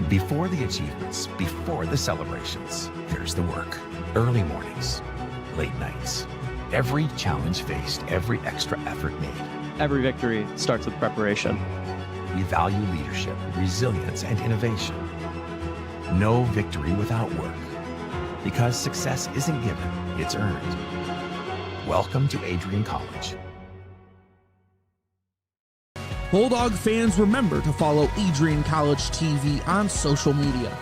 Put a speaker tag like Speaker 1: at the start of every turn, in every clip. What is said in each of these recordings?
Speaker 1: Before the achievements, before the celebrations, there's the work. Early mornings, late nights. Every challenge faced, every extra effort made.
Speaker 2: Every victory starts with preparation.
Speaker 1: We value leadership, resilience, and innovation. No victory without work. Because success isn't given, it's earned. Welcome to Adrian College.
Speaker 3: Bulldog fans, remember to follow Adrian College TV on social media.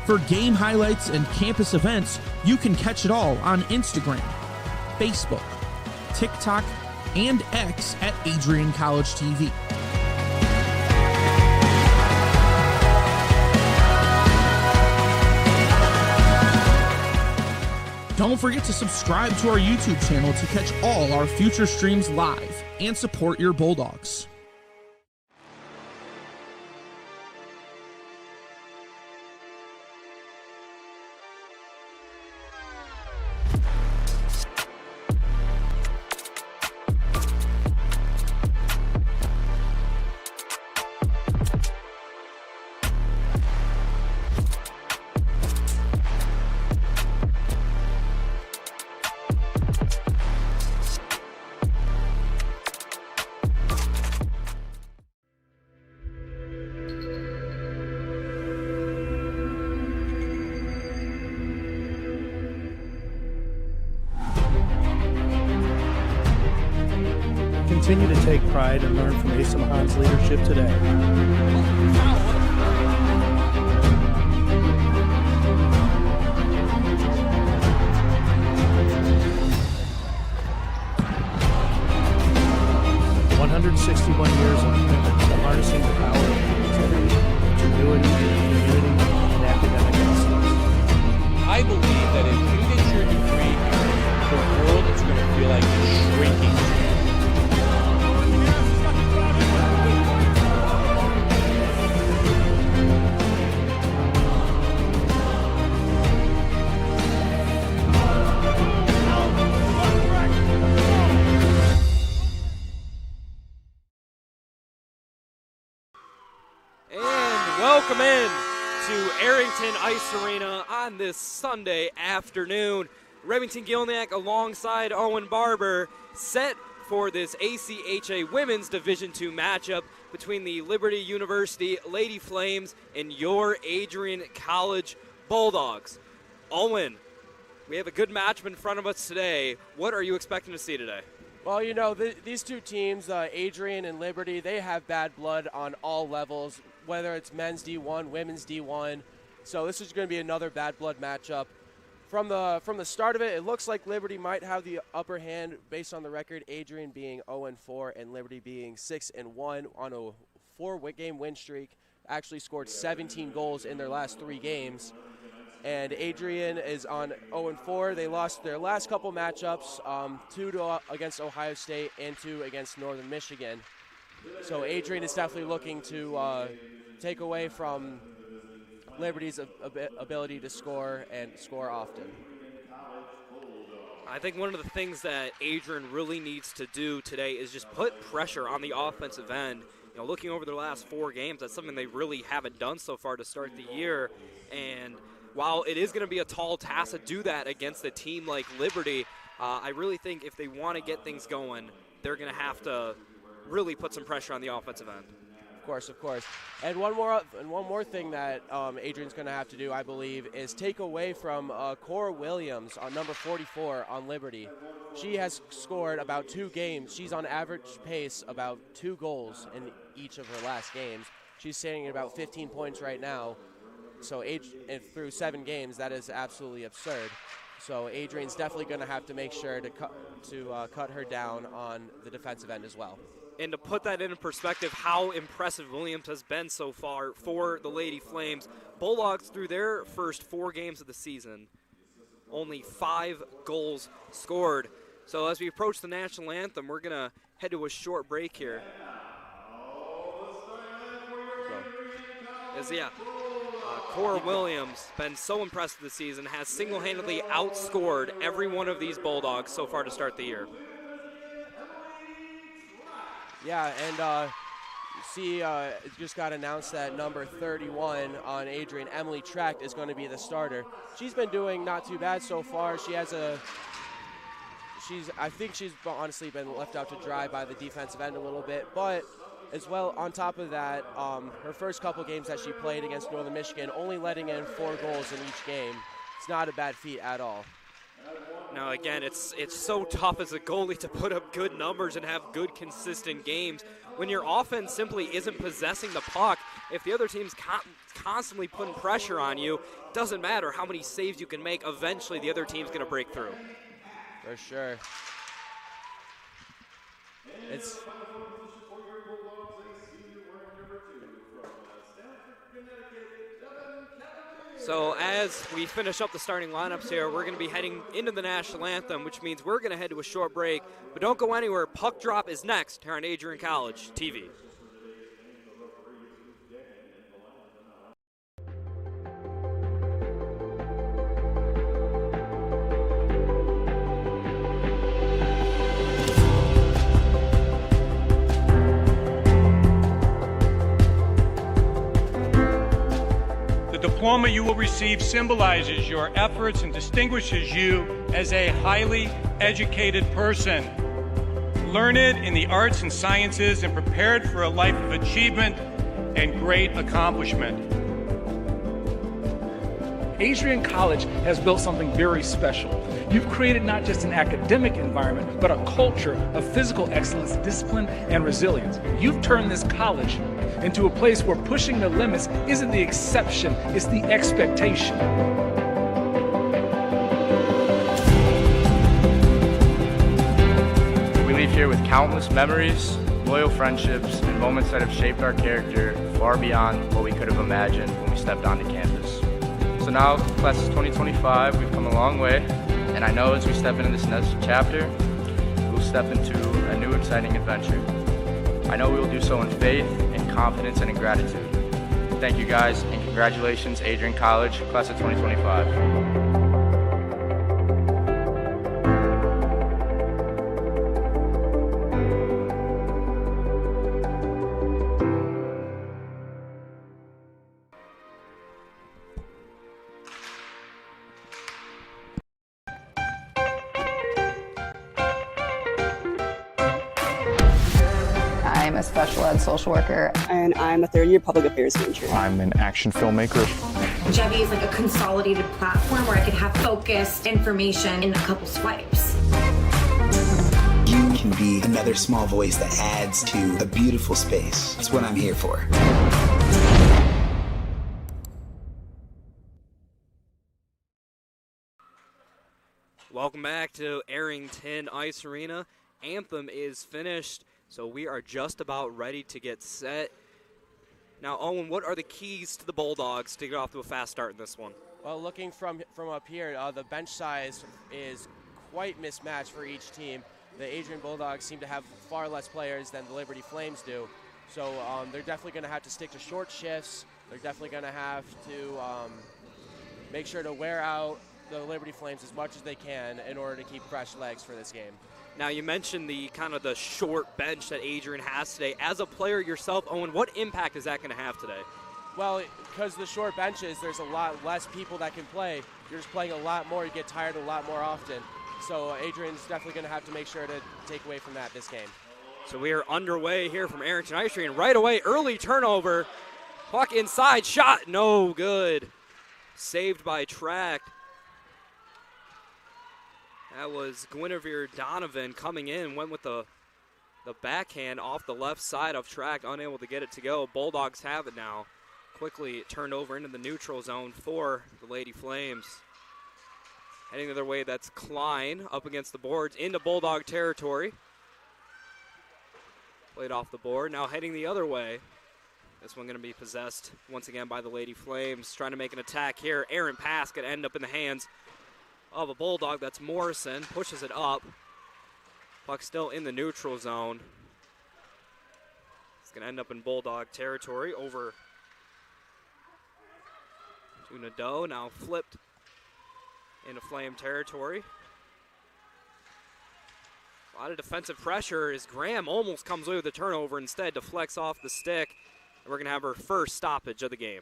Speaker 3: For game highlights and campus events, you can catch it all on Instagram, Facebook, TikTok, and X at Adrian College TV. Don't forget to subscribe to our YouTube channel to catch all our future streams live and support your Bulldogs.
Speaker 4: Continue to take pride and learn from Asa Mahan's leadership today. Years of commitment to harnessing the power of creativity, ingenuity, community, and academic excellence.
Speaker 5: I believe that if you get your degree here, the world is going to feel like it's shrinking.
Speaker 6: Welcome in to Arrington Ice Arena on this Sunday afternoon. Remington Gilniak alongside Owen Barber set for this ACHA Women's Division II matchup between the Liberty University Lady Flames and your Adrian College Bulldogs. Owen, we have a good matchup in front of us today. What are you expecting to see today?
Speaker 7: Well, you know, these two teams, Adrian and Liberty, they have bad blood on all levels, whether it's men's D1, women's D1. So this is going to be another bad blood matchup. From the start of it, it looks like Liberty might have the upper hand based on the record, Adrian being 0-4 and Liberty being 6-1 on a 4-game win streak. Actually scored 17 goals in their last 3 games. And Adrian is on 0-4. They lost their last couple matchups, 2 against Ohio State and 2 against Northern Michigan. So Adrian is definitely looking to take away from Liberty's ability to score and score often.
Speaker 6: I think one of the things that Adrian really needs to do today is just put pressure on the offensive end. You know, looking over their last 4 games, that's something they really haven't done so far to start the year. And while it is going to be a tall task to do that against a team like Liberty, I really think if they want to get things going, they're going to have to really put some pressure on the offensive end.
Speaker 7: Of course. And one more thing that Adrian's going to have to do, I believe, is take away from Cora Williams on number 44 on Liberty. She has scored about 2 games. She's on average pace about 2 goals in each of her last games. She's sitting at about 15 points right now. So through 7 games, that is absolutely absurd. So Adrian's definitely going to have to make sure to cut her down on the defensive end as well.
Speaker 6: And to put that into perspective, how impressive Williams has been so far for the Lady Flames. Bulldogs, through their first 4 games of the season, only 5 goals scored. So as we approach the national anthem, we're going to head to a short break here. Cora Williams, been so impressive this season, has single-handedly outscored every one of these Bulldogs so far to start the year.
Speaker 7: Yeah, and see, it just got announced that number 31 on Adrian, Emily Tract, is going to be the starter. She's been doing not too bad so far. She has I think she's honestly been left out to dry by the defensive end a little bit, but as well, on top of that, her first couple games that she played against Northern Michigan, only letting in 4 goals in each game. It's not a bad feat at all.
Speaker 6: Now, again, it's so tough as a goalie to put up good numbers and have good, consistent games when your offense simply isn't possessing the puck. If the other team's constantly putting pressure on you, it doesn't matter how many saves you can make. Eventually, the other team's going to break through.
Speaker 7: For sure. It's
Speaker 6: So as we finish up the starting lineups here, we're going to be heading into the national anthem, which means we're going to head to a short break. But don't go anywhere. Puck Drop is next here on Adrian College TV.
Speaker 8: The diploma you will receive symbolizes your efforts and distinguishes you as a highly educated person, learned in the arts and sciences and prepared for a life of achievement and great accomplishment.
Speaker 9: Adrian College has built something very special. You've created not just an academic environment, but a culture of physical excellence, discipline, and resilience. You've turned this college into a place where pushing the limits isn't the exception, it's the expectation.
Speaker 10: We leave here with countless memories, loyal friendships, and moments that have shaped our character far beyond what we could have imagined when we stepped onto campus. So now, class of 2025, we've come a long way, and I know as we step into this next chapter, we'll step into a new exciting adventure. I know we will do so in faith, in confidence, and in gratitude. Thank you guys, and congratulations, Adrian College, class of 2025.
Speaker 11: I'm a special ed social worker.
Speaker 12: And I'm a third-year public affairs major.
Speaker 13: I'm an action filmmaker.
Speaker 14: Jevi is like a consolidated platform where I could have focused information in a couple swipes.
Speaker 15: You can be another small voice that adds to a beautiful space. That's what I'm here for.
Speaker 6: Welcome back to Arrington Ice Arena. Anthem is finished, so we are just about ready to get set. Now, Owen, what are the keys to the Bulldogs to get off to a fast start in this one?
Speaker 7: Well, looking from up here, the bench size is quite mismatched for each team. The Adrian Bulldogs seem to have far less players than the Liberty Flames do, so they're definitely going to have to stick to short shifts. They're definitely going to have to make sure to wear out the Liberty Flames as much as they can in order to keep fresh legs for this game.
Speaker 6: Now, you mentioned the kind of the short bench that Adrian has today. As a player yourself, Owen, what impact is that going to have today?
Speaker 7: Well, because the short benches, there's a lot less people that can play. You're just playing a lot more. You get tired a lot more often. So Adrian's definitely going to have to make sure to take away from that this game.
Speaker 6: So we are underway here from Arrington Ice Arena. Right away, early turnover. Puck inside, shot, no good. Saved by Tract. That was Guinevere Donovan coming in, went with the backhand off the left side of Tract, unable to get it to go. Bulldogs have it now. Quickly turned over into the neutral zone for the Lady Flames. Heading the other way, that's Klein up against the boards into Bulldog territory. Played off the board, now heading the other way. This one going to be possessed once again by the Lady Flames. Trying to make an attack here. Errant pass could end up in the hands of a Bulldog. That's Morrison. Pushes it up. Puck still in the neutral zone. It's going to end up in Bulldog territory over to Nadeau. Now flipped into Flame territory. A lot of defensive pressure as Graham almost comes away with the turnover, instead deflects off the stick. And we're going to have our first stoppage of the game.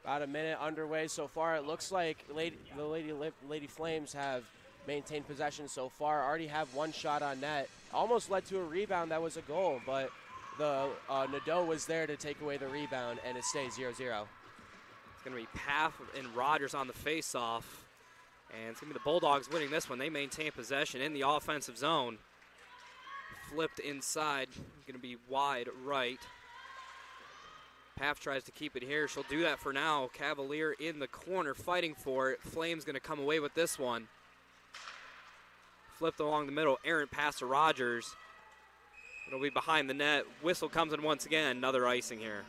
Speaker 7: About a minute underway so far. It looks like the Lady Flames have maintained possession so far. Already have one shot on net. Almost led to a rebound that was a goal, but the Nadeau was there to take away the rebound, and it stays 0-0. It's
Speaker 6: going to be Paff and Rogers on the face-off. And it's going to be the Bulldogs winning this one. They maintain possession in the offensive zone. Flipped inside. Going to be wide right. Paff tries to keep it here. She'll do that for now. Cavalier in the corner fighting for it. Flames going to come away with this one. Flipped along the middle. Errant pass to Rogers. It'll be behind the net. Whistle comes in once again. Another icing here.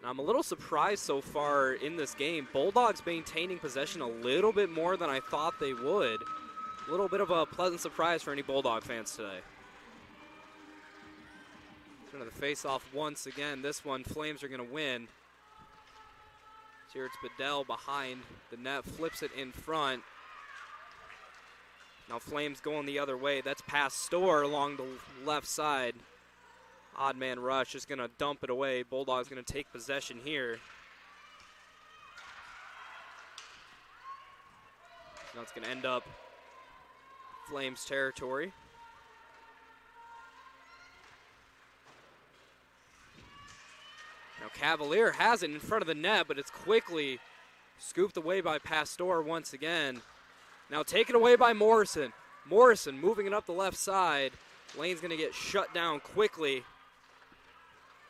Speaker 6: Now, I'm a little surprised so far in this game. Bulldogs maintaining possession a little bit more than I thought they would. A little bit of a pleasant surprise for any Bulldog fans today. Turn to the face-off once again. This one, Flames are going to win. Here it's Bedell behind the net, flips it in front. Now Flames going the other way. That's past Storr along the left side. Odd man rush is going to dump it away. Bulldogs going to take possession here. Now it's going to end up Flames territory. Now Cavalier has it in front of the net, but it's quickly scooped away by Pastor once again. Now taken away by Morrison. Morrison moving it up the left side. Lane's going to get shut down quickly.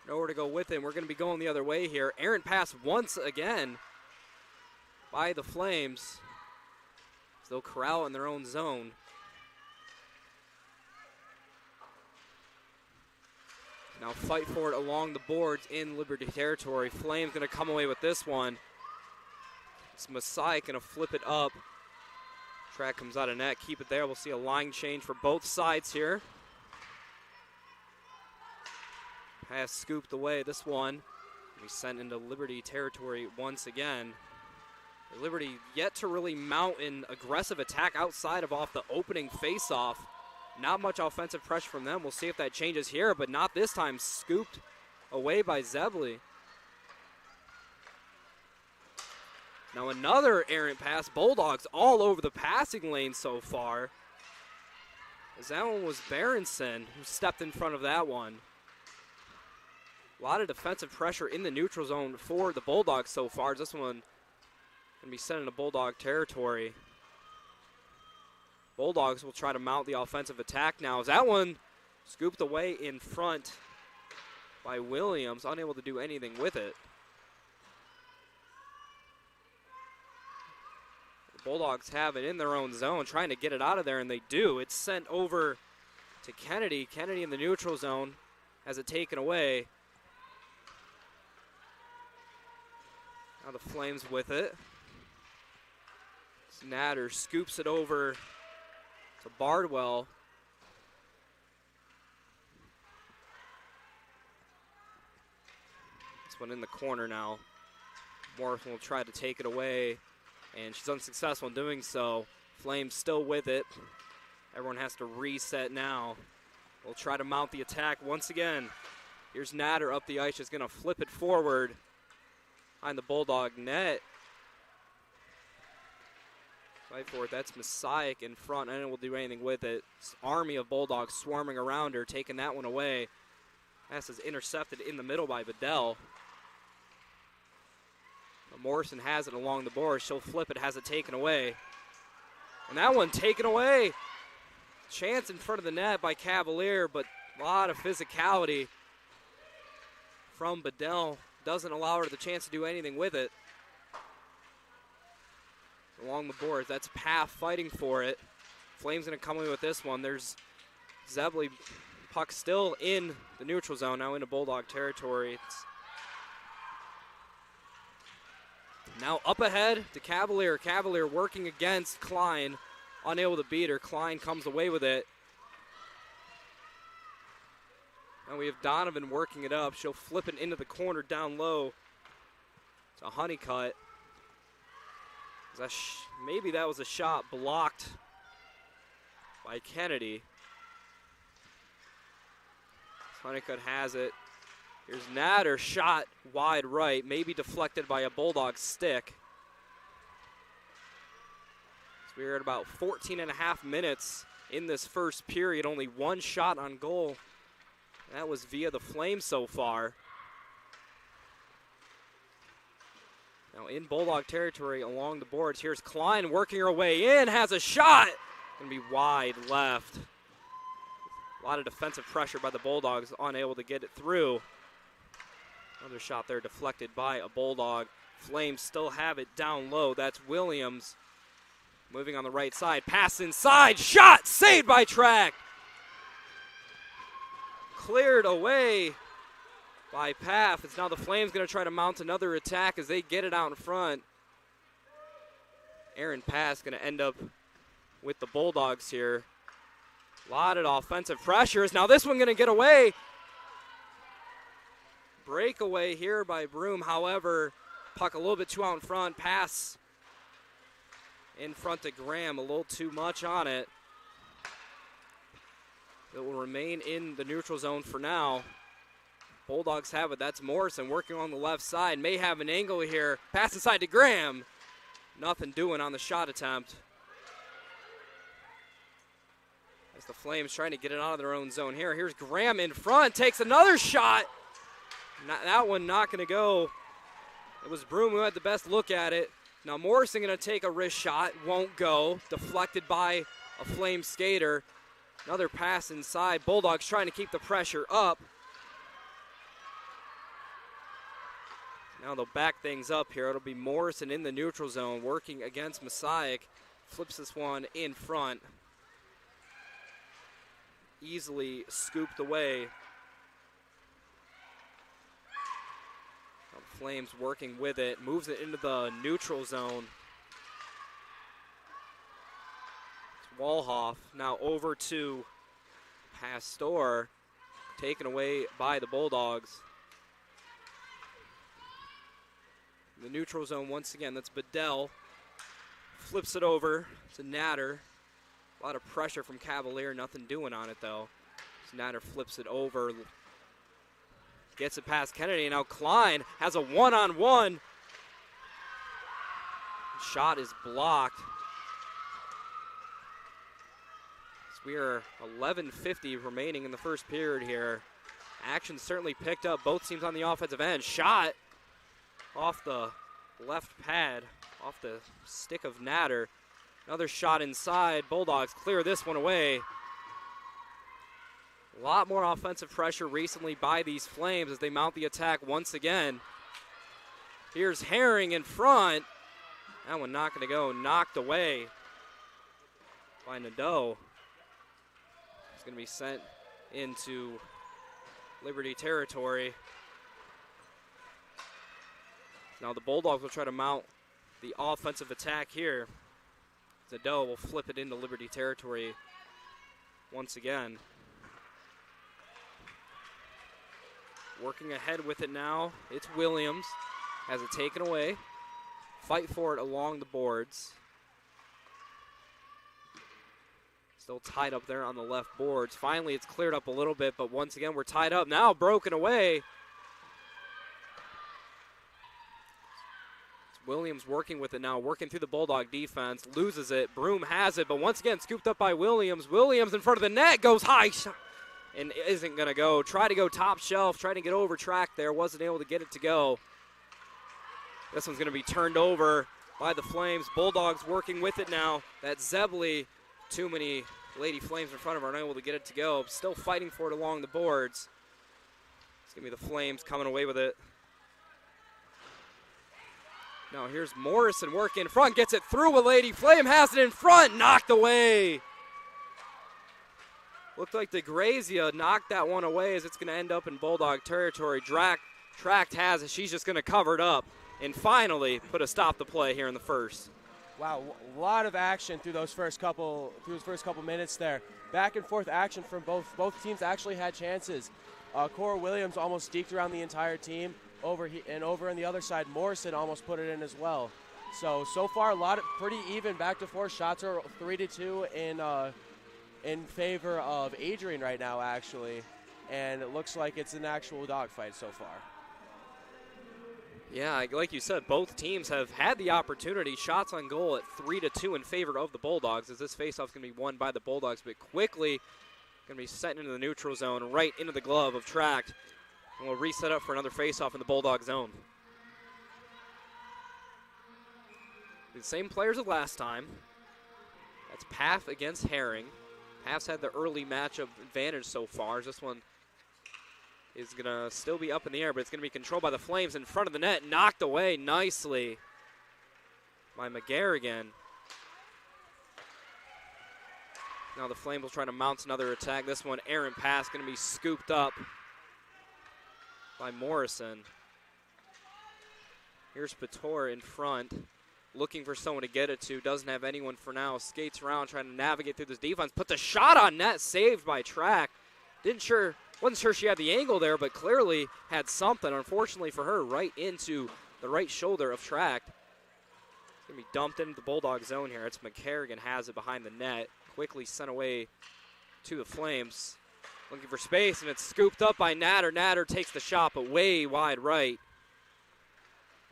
Speaker 6: Nowhere to go with him. We're going to be going the other way here. Errant pass once again by the Flames. So they'll corral in their own zone. Now fight for it along the boards in Liberty territory. Flames going to come away with this one. It's Masai going to flip it up. Track comes out of net. Keep it there. We'll see a line change for both sides here. Pass scooped away. This one we sent into Liberty territory once again. Liberty yet to really mount an aggressive attack outside of off the opening faceoff. Not much offensive pressure from them. We'll see if that changes here, but not this time. Scooped away by Zebley. Now another errant pass. Bulldogs all over the passing lane so far. As that one was Berenson who stepped in front of that one. A lot of defensive pressure in the neutral zone for the Bulldogs so far. This one going to be sent into Bulldog territory. Bulldogs will try to mount the offensive attack now. As that one scooped away in front by Williams, unable to do anything with it. The Bulldogs have it in their own zone, trying to get it out of there, and they do. It's sent over to Kennedy. Kennedy in the neutral zone has it taken away. Now the Flames with it. Natter scoops it over to Bardwell. This one in the corner now. Morrison will try to take it away, and she's unsuccessful in doing so. Flames still with it. Everyone has to reset now. We'll try to mount the attack once again. Here's Natter up the ice. She's going to flip it forward behind the Bulldog net. Fight for it. That's Messiah in front. I don't know will do anything with it. This army of Bulldogs swarming around her, taking that one away. Pass is intercepted in the middle by Bedell. Morrison has it along the board. She'll flip it, has it taken away. And that one taken away. Chance in front of the net by Cavalier, but a lot of physicality from Bedell. Doesn't allow her the chance to do anything with it. Along the boards, that's Paff fighting for it. Flames going to come away with this one. There's Zebley. Puck still in the neutral zone, now into Bulldog territory. It's now up ahead to Cavalier. Cavalier working against Klein, unable to beat her. Klein comes away with it. Now we have Donovan working it up. She'll flip it into the corner down low to Honeycutt. Maybe that was a shot blocked by Kennedy. Honeycutt has it. Here's Natter, shot wide right, maybe deflected by a Bulldog stick. So we're at about 14 and a half minutes in this first period, only one shot on goal. That was via the Flames so far. Now in Bulldog territory along the boards, here's Klein working her way in, has a shot. Gonna be wide left. A lot of defensive pressure by the Bulldogs, unable to get it through. Another shot there deflected by a Bulldog. Flames still have it down low. That's Williams moving on the right side. Pass inside, shot, saved by Track. Cleared away by Paff. It's now the Flames going to try to mount another attack as they get it out in front. Aaron Pass going to end up with the Bulldogs here. A lot of offensive pressures. Now this one going to get away. Breakaway here by Broom. However, puck a little bit too out in front. Pass in front to Graham. A little too much on it. It will remain in the neutral zone for now. Bulldogs have it. That's Morrison working on the left side. May have an angle here. Pass inside to Graham. Nothing doing on the shot attempt. As the Flames trying to get it out of their own zone here. Here's Graham in front. Takes another shot. That one not going to go. It was Broom who had the best look at it. Now Morrison going to take a wrist shot. Won't go. Deflected by a Flame skater. Another pass inside. Bulldogs trying to keep the pressure up. Now they'll back things up here. It'll be Morrison in the neutral zone working against Messiah. Flips this one in front. Easily scooped away. Flames working with it. Moves it into the neutral zone. It's Walhoff now over to Pastor. Taken away by the Bulldogs. The neutral zone once again, that's Bedell. Flips it over to Natter. A lot of pressure from Cavalier, nothing doing on it though. So Natter flips it over. Gets it past Kennedy, and now Klein has a one-on-one. Shot is blocked. So we are 11:50 remaining in the first period here. Action certainly picked up. Both teams on the offensive end. Shot off the left pad, off the stick of Natter. Another shot inside. Bulldogs clear this one away. A lot more offensive pressure recently by these Flames as they mount the attack once again. Here's Herring in front. That one not going to go. Knocked away by Nadeau. It's going to be sent into Liberty territory. Now the Bulldogs will try to mount the offensive attack here. Nadeau will flip it into Liberty territory once again. Working ahead with it now, it's Williams. Has it taken away. Fight for it along the boards. Still tied up there on the left boards. Finally, it's cleared up a little bit, but once again, we're tied up. Now broken away. It's Williams working with it now, working through the Bulldog defense. Loses it. Broom has it, but once again, scooped up by Williams. Williams in front of the net, goes high. And isn't going to go. Try to go top shelf, trying to get over track there. Wasn't able to get it to go. This one's going to be turned over by the Flames. Bulldogs working with it now. That's Zebley. Too many Lady Flames in front of her, unable to get it to go. Still fighting for it along the boards. It's going to be the Flames coming away with it. Now here's Morrison working in front. Gets it through a Lady Flame. Has it in front. Knocked away. Looked like DeGrazia knocked that one away as it's going to end up in Bulldog territory. Tract has it. She's just going to cover it up and finally put a stop to play here in the first.
Speaker 7: Wow, a lot of action through those first couple minutes there. Back and forth action from both teams. Actually had chances. Cora Williams almost deked around the entire team. over on the other side, Morrison almost put it in as well. So far, pretty even back to forth. Shots are 3-2 in favor of Adrian right now, actually. And it looks like it's an actual dogfight so far.
Speaker 6: Yeah, like you said, both teams have had the opportunity. Shots on goal at 3-2 in favor of the Bulldogs, as this faceoff is going to be won by the Bulldogs, but quickly going to be set into the neutral zone, right into the glove of Tract. And we'll reset up for another faceoff in the Bulldog zone. The same players as last time. That's Paff against Herring. Paff's had the early matchup advantage so far, as this one is going to still be up in the air, but it's going to be controlled by the Flames in front of the net. Knocked away nicely by McGarrigan. Now the Flames will try to mount another attack. This one, errant pass, going to be scooped up by Morrison. Here's Pator in front, looking for someone to get it to. Doesn't have anyone for now. Skates around, trying to navigate through this defense. Puts a shot on net, saved by Tract. Wasn't sure she had the angle there, but clearly had something. Unfortunately for her, right into the right shoulder of Tract. It's going to be dumped into the Bulldog zone here. It's McCarrigan has it behind the net. Quickly sent away to the Flames. Looking for space, and it's scooped up by Natter. Natter takes the shot, but way wide right.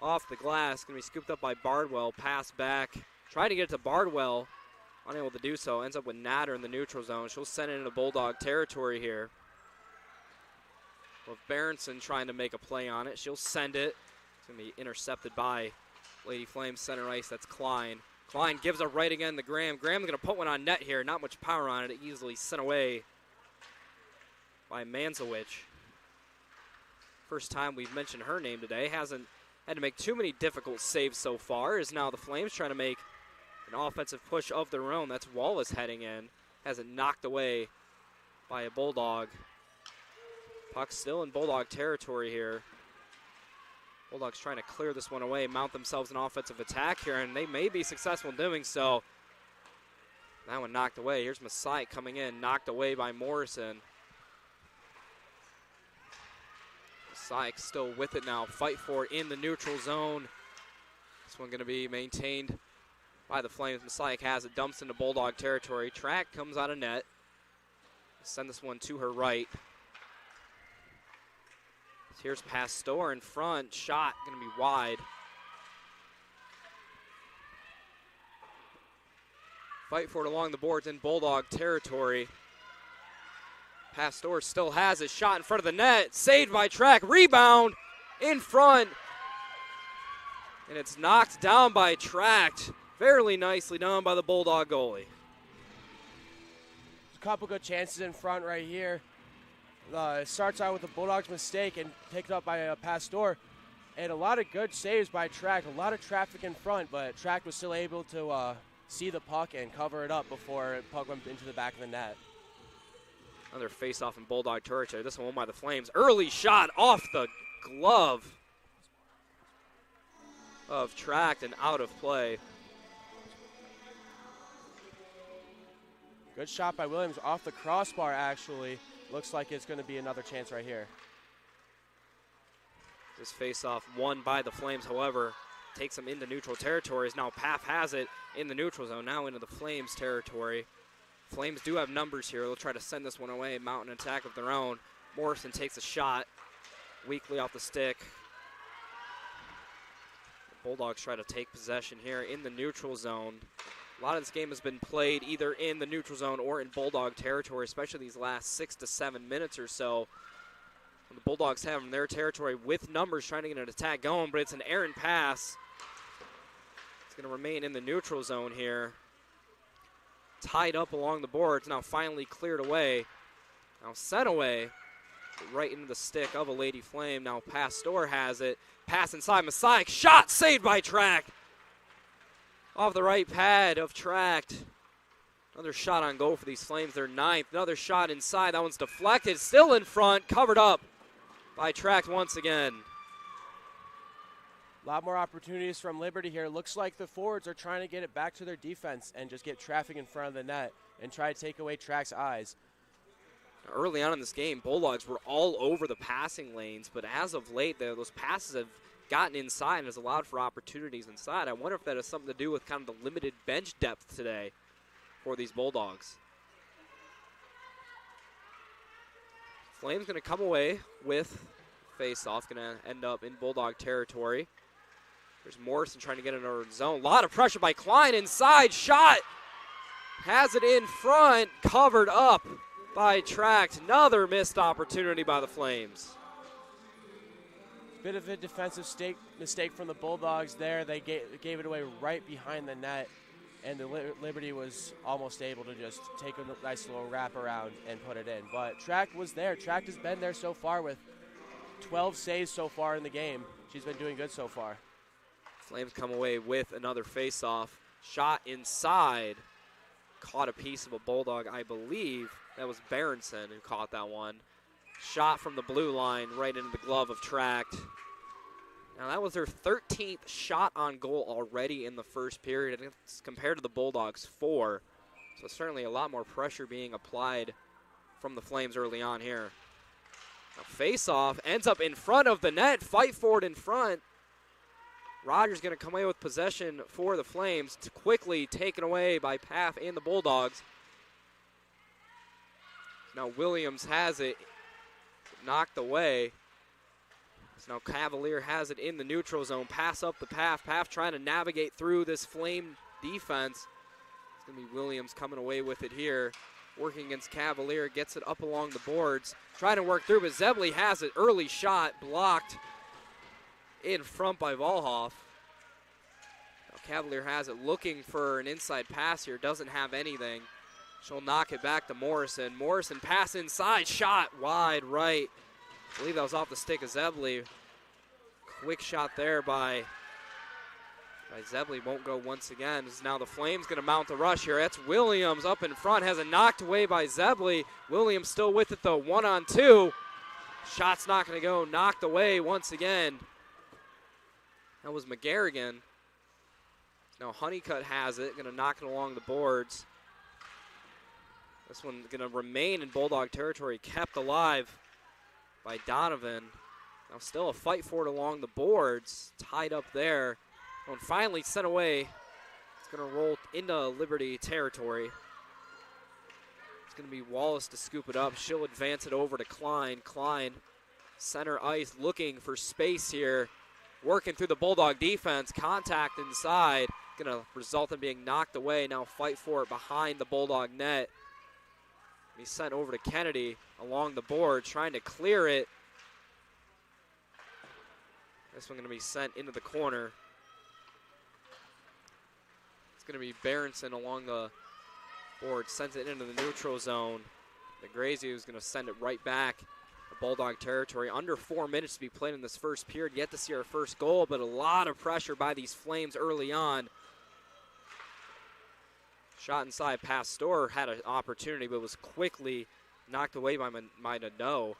Speaker 6: Off the glass, going to be scooped up by Bardwell. Pass back. Trying to get it to Bardwell. Unable to do so. Ends up with Natter in the neutral zone. She'll send it into Bulldog territory here. With Berenson trying to make a play on it. She'll send it. It's going to be intercepted by Lady Flames center ice. That's Klein. Klein gives a right again to Graham. Graham's going to put one on net here. Not much power on it. Easily sent away by Manzowicz. First time we've mentioned her name today. Hasn't had to make too many difficult saves so far. Is now the Flames trying to make an offensive push of their own. That's Wallace heading in. Has it knocked away by a Bulldog. Puck still in Bulldog territory here. Bulldogs trying to clear this one away, mount themselves an offensive attack here, and they may be successful in doing so. That one knocked away. Here's Masai coming in, knocked away by Morrison. Masai still with it now. Fight for it in the neutral zone. This one going to be maintained by the Flames. Masai has it, dumps into Bulldog territory. Track comes out of net. Send this one to her right. Here's Pastor in front. Shot going to be wide. Fight for it along the boards in Bulldog territory. Pastor still has it. Shot in front of the net. Saved by Track. Rebound in front. And it's knocked down by Tract. Fairly nicely done by the Bulldog goalie.
Speaker 7: A couple good chances in front right here. It starts out with a Bulldogs mistake and picked up by Pastor. And a lot of good saves by Tract. A lot of traffic in front, but Tract was still able to see the puck and cover it up before the puck went into the back of the net.
Speaker 6: Another face-off in Bulldog territory. This one won by the Flames. Early shot off the glove of Tract and out of play.
Speaker 7: Good shot by Williams off the crossbar, actually. Looks like it's going to be another chance right here.
Speaker 6: This face-off won by the Flames, however, takes them into neutral territories. Now Paff has it in the neutral zone, now into the Flames territory. Flames do have numbers here. They'll try to send this one away, mount an attack of their own. Morrison takes a shot, weakly off the stick. The Bulldogs try to take possession here in the neutral zone. A lot of this game has been played either in the neutral zone or in Bulldog territory, especially these last 6 to 7 minutes or so. When the Bulldogs have them in their territory with numbers trying to get an attack going, but it's an errant pass. It's going to remain in the neutral zone here. Tied up along the boards, now finally cleared away. Now sent away right into the stick of a Lady Flame. Now Pastor has it. Pass inside, Masai. Shot saved by Tract. Off the right pad of Tract. Another shot on goal for these Flames. They're ninth. Another shot inside. That one's deflected. Still in front. Covered up by Tract once again.
Speaker 7: A lot more opportunities from Liberty here. Looks like the forwards are trying to get it back to their defense and just get traffic in front of the net and try to take away Tract's eyes.
Speaker 6: early on in this game, Bulldogs were all over the passing lanes, but as of late, those passes have gotten inside and has allowed for opportunities inside. I wonder if that has something to do with kind of the limited bench depth today for these Bulldogs. Flames going to come away with face-off, going to end up in Bulldog territory. There's Morrison trying to get in our zone. A lot of pressure by Klein inside. Shot. Has it in front. Covered up by Tract. Another missed opportunity by the Flames.
Speaker 7: Bit of a defensive mistake from the Bulldogs there. They gave it away right behind the net, and the Liberty was almost able to just take a nice little wrap around and put it in. But Tract was there. Tract has been there so far with 12 saves so far in the game. She's been doing good so far.
Speaker 6: Flames come away with another face-off. Shot inside. Caught a piece of a Bulldog, I believe. That was Berenson who caught that one. Shot from the blue line right into the glove of Tract. Now that was their 13th shot on goal already in the first period. And it's compared to the Bulldogs' 4. So certainly a lot more pressure being applied from the Flames early on here. Now face-off ends up in front of the net. Fight for it in front. Rogers going to come away with possession for the Flames. Quickly taken away by Paff and the Bulldogs. Now Williams has it knocked away. So now Cavalier has it in the neutral zone. Pass up the Paff. Paff trying to navigate through this Flame defense. It's going to be Williams coming away with it here. Working against Cavalier. Gets it up along the boards. Trying to work through, but Zebley has it. Early shot blocked in front by Volhoff. Now Cavalier has it, looking for an inside pass here, doesn't have anything. She'll knock it back to Morrison. Morrison pass inside, shot wide right. I believe that was off the stick of Zebley. Quick shot there by Zebley, won't go once again. This is now the Flames going to mount the rush here. That's Williams up in front, has it knocked away by Zebley. Williams still with it though, 1-on-2. Shot's not going to go, knocked away once again. That was McGarrigan. Now Honeycutt has it, going to knock it along the boards. This one's going to remain in Bulldog territory, kept alive by Donovan. Now still a fight for it along the boards, tied up there. And finally sent away. It's going to roll into Liberty territory. It's going to be Wallace to scoop it up. She'll advance it over to Klein. Klein, center ice, looking for space here. Working through the Bulldog defense, contact inside, going to result in being knocked away. Now fight for it behind the Bulldog net. He's sent over to Kennedy along the board, trying to clear it. This one going to be sent into the corner. It's going to be Berenson along the board, sent it into the neutral zone. The Gracie is going to send it right back. Bulldog territory. Under 4 minutes to be played in this first period. Yet to see our first goal, but a lot of pressure by these Flames early on. Shot inside. Pastor had an opportunity, but was quickly knocked away by Nadeau.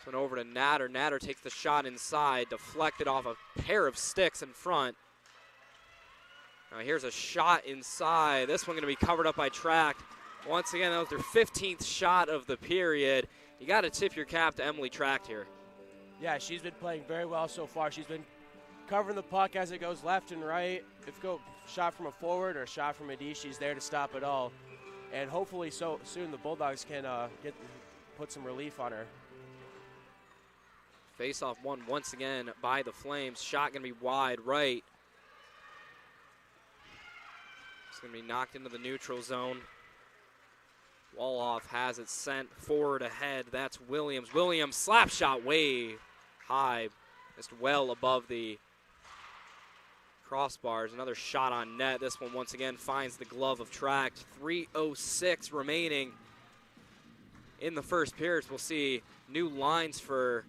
Speaker 6: So over to Natter. Natter takes the shot inside, deflected off a pair of sticks in front. Now here's a shot inside. This one going to be covered up by Tract. Once again, that was their 15th shot of the period. You got to tip your cap to Emily Tract here.
Speaker 7: Yeah, she's been playing very well so far. She's been covering the puck as it goes left and right. If it go shot from a forward or a shot from a D, she's there to stop it all. And hopefully so soon the Bulldogs can put some relief on her.
Speaker 6: Face-off won once again by the Flames. Shot going to be wide right. It's going to be knocked into the neutral zone. Walhoff has it sent forward ahead. That's Williams. Williams, slap shot way high. Just well above the crossbars. Another shot on net. This one once again finds the glove of Tract. 3:06 remaining in the first period. We'll see new lines for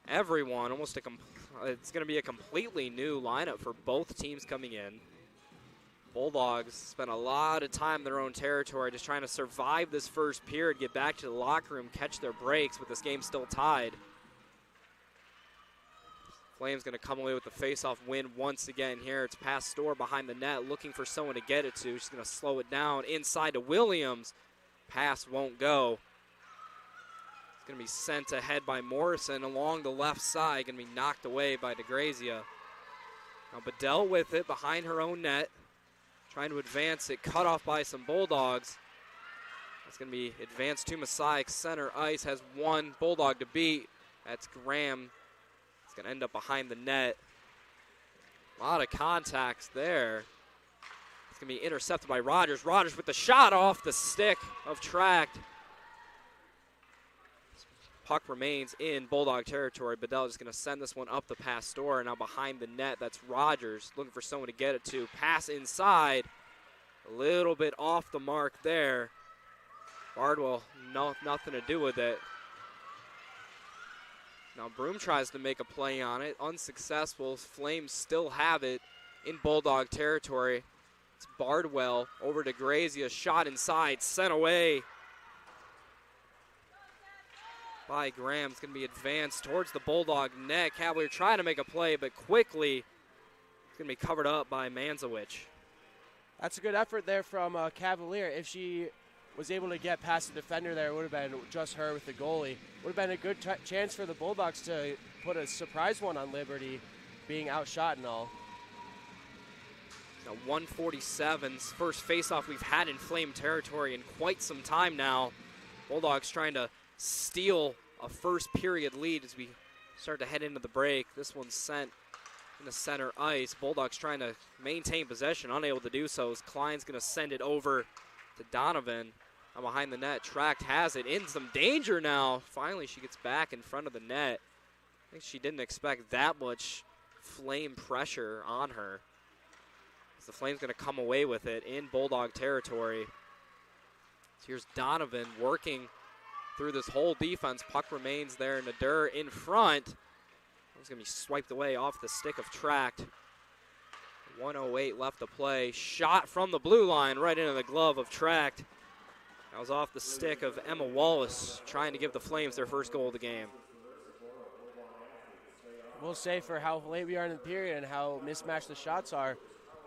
Speaker 6: everyone. It's going to be a completely new lineup for both teams coming in. Bulldogs spent a lot of time in their own territory just trying to survive this first period, get back to the locker room, catch their breaks with this game still tied. Flames going to come away with the face-off win once again here. It's past Storr behind the net, looking for someone to get it to. She's going to slow it down inside to Williams. Pass won't go. It's going to be sent ahead by Morrison along the left side. Going to be knocked away by DeGrazia. Now Bedell with it behind her own net. Trying to advance it, cut off by some Bulldogs. It's going to be advanced to Masai. Center ice has one Bulldog to beat. That's Graham. It's going to end up behind the net. A lot of contacts there. It's going to be intercepted by Rogers. Rogers with the shot off the stick of Tract. Puck remains in Bulldog territory. Bedell is going to send this one up the pass Storr. Now behind the net, that's Rogers looking for someone to get it to. Pass inside. A little bit off the mark there. Bardwell, nothing to do with it. Now Broom tries to make a play on it. Unsuccessful. Flames still have it in Bulldog territory. It's Bardwell over to Grazia. Shot inside. Sent away by Graham. It's going to be advanced towards the Bulldog net. Cavalier trying to make a play, but quickly it's going to be covered up by Manzowicz.
Speaker 7: That's a good effort there from Cavalier. If she was able to get past the defender there, it would have been just her with the goalie. Would have been a good chance for the Bulldogs to put a surprise one on Liberty, being outshot and all.
Speaker 6: Now 147's first faceoff we've had in Flame territory in quite some time now. Bulldogs trying to steal a first period lead as we start to head into the break. This one's sent into center ice. Bulldogs trying to maintain possession, unable to do so as Klein's going to send it over to Donovan. Now behind the net, Tract has it in some danger now. Finally, she gets back in front of the net. I think she didn't expect that much Flame pressure on her. As the Flame's going to come away with it in Bulldog territory. So here's Donovan working through this whole defense. Puck remains there. Nader in front. It's going to be swiped away off the stick of Tract. 1:08 left to play. Shot from the blue line right into the glove of Tract. That was off the stick of Emma Wallace, trying to give the Flames their first goal of the game.
Speaker 7: We'll say for how late we are in the period and how mismatched the shots are,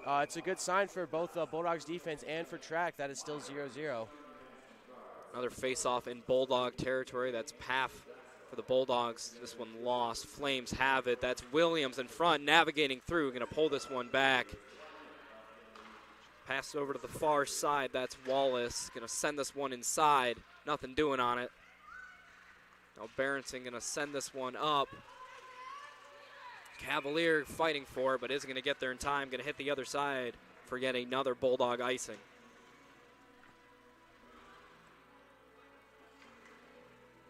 Speaker 7: it's a good sign for both the Bulldogs defense and for Tract that it's still 0-0.
Speaker 6: Another face-off in Bulldog territory. That's Paff for the Bulldogs. This one lost. Flames have it. That's Williams in front, navigating through. Going to pull this one back. Pass over to the far side. That's Wallace. Going to send this one inside. Nothing doing on it. Now Berenson going to send this one up. Cavalier fighting for it, but isn't going to get there in time. Going to hit the other side for yet another Bulldog icing.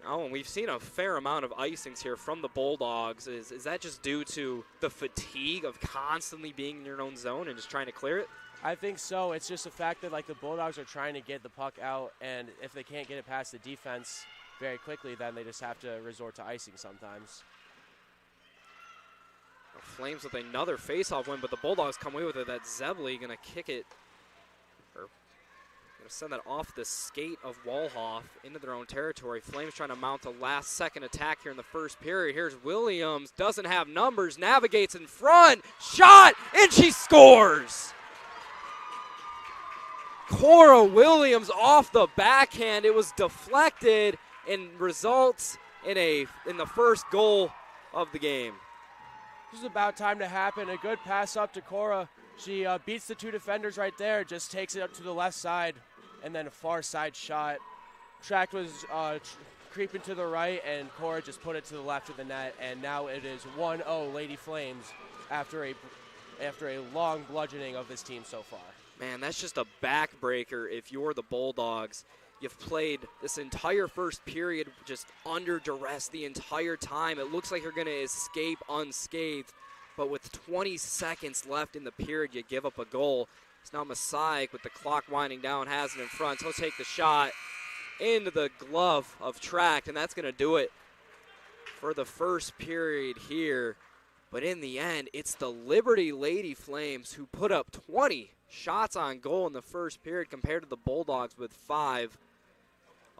Speaker 6: Oh, and we've seen a fair amount of icings here from the Bulldogs. Is that just due to the fatigue of constantly being in your own zone and just trying to clear it?
Speaker 7: I think so. It's just the fact that like the Bulldogs are trying to get the puck out, and if they can't get it past the defense very quickly, then they just have to resort to icing sometimes.
Speaker 6: Flames with another faceoff win, but the Bulldogs come away with it. That's Zebley going to kick it, or going to send that off the skate of Walhoff into their own territory. Flames trying to mount a last-second attack here in the first period. Here's Williams, doesn't have numbers, navigates in front, shot, and she scores! Cora Williams off the backhand. It was deflected and results in the first goal of the game.
Speaker 7: This is about time to happen. A good pass up to Cora. She beats the two defenders right there, just takes it up to the left side, and then a far side shot. Tract was creeping to the right, and Cora just put it to the left of the net, and now it is 1-0 Lady Flames after a long bludgeoning of this team so far.
Speaker 6: Man, that's just a backbreaker if you're the Bulldogs. You've played this entire first period just under duress the entire time. It looks like you're going to escape unscathed, but with 20 seconds left in the period, you give up a goal. It's now Masai with the clock winding down, has it in front. He'll take the shot into the glove of Tract, and that's going to do it for the first period here. But in the end, it's the Liberty Lady Flames who put up 20 shots on goal in the first period compared to the Bulldogs with 5.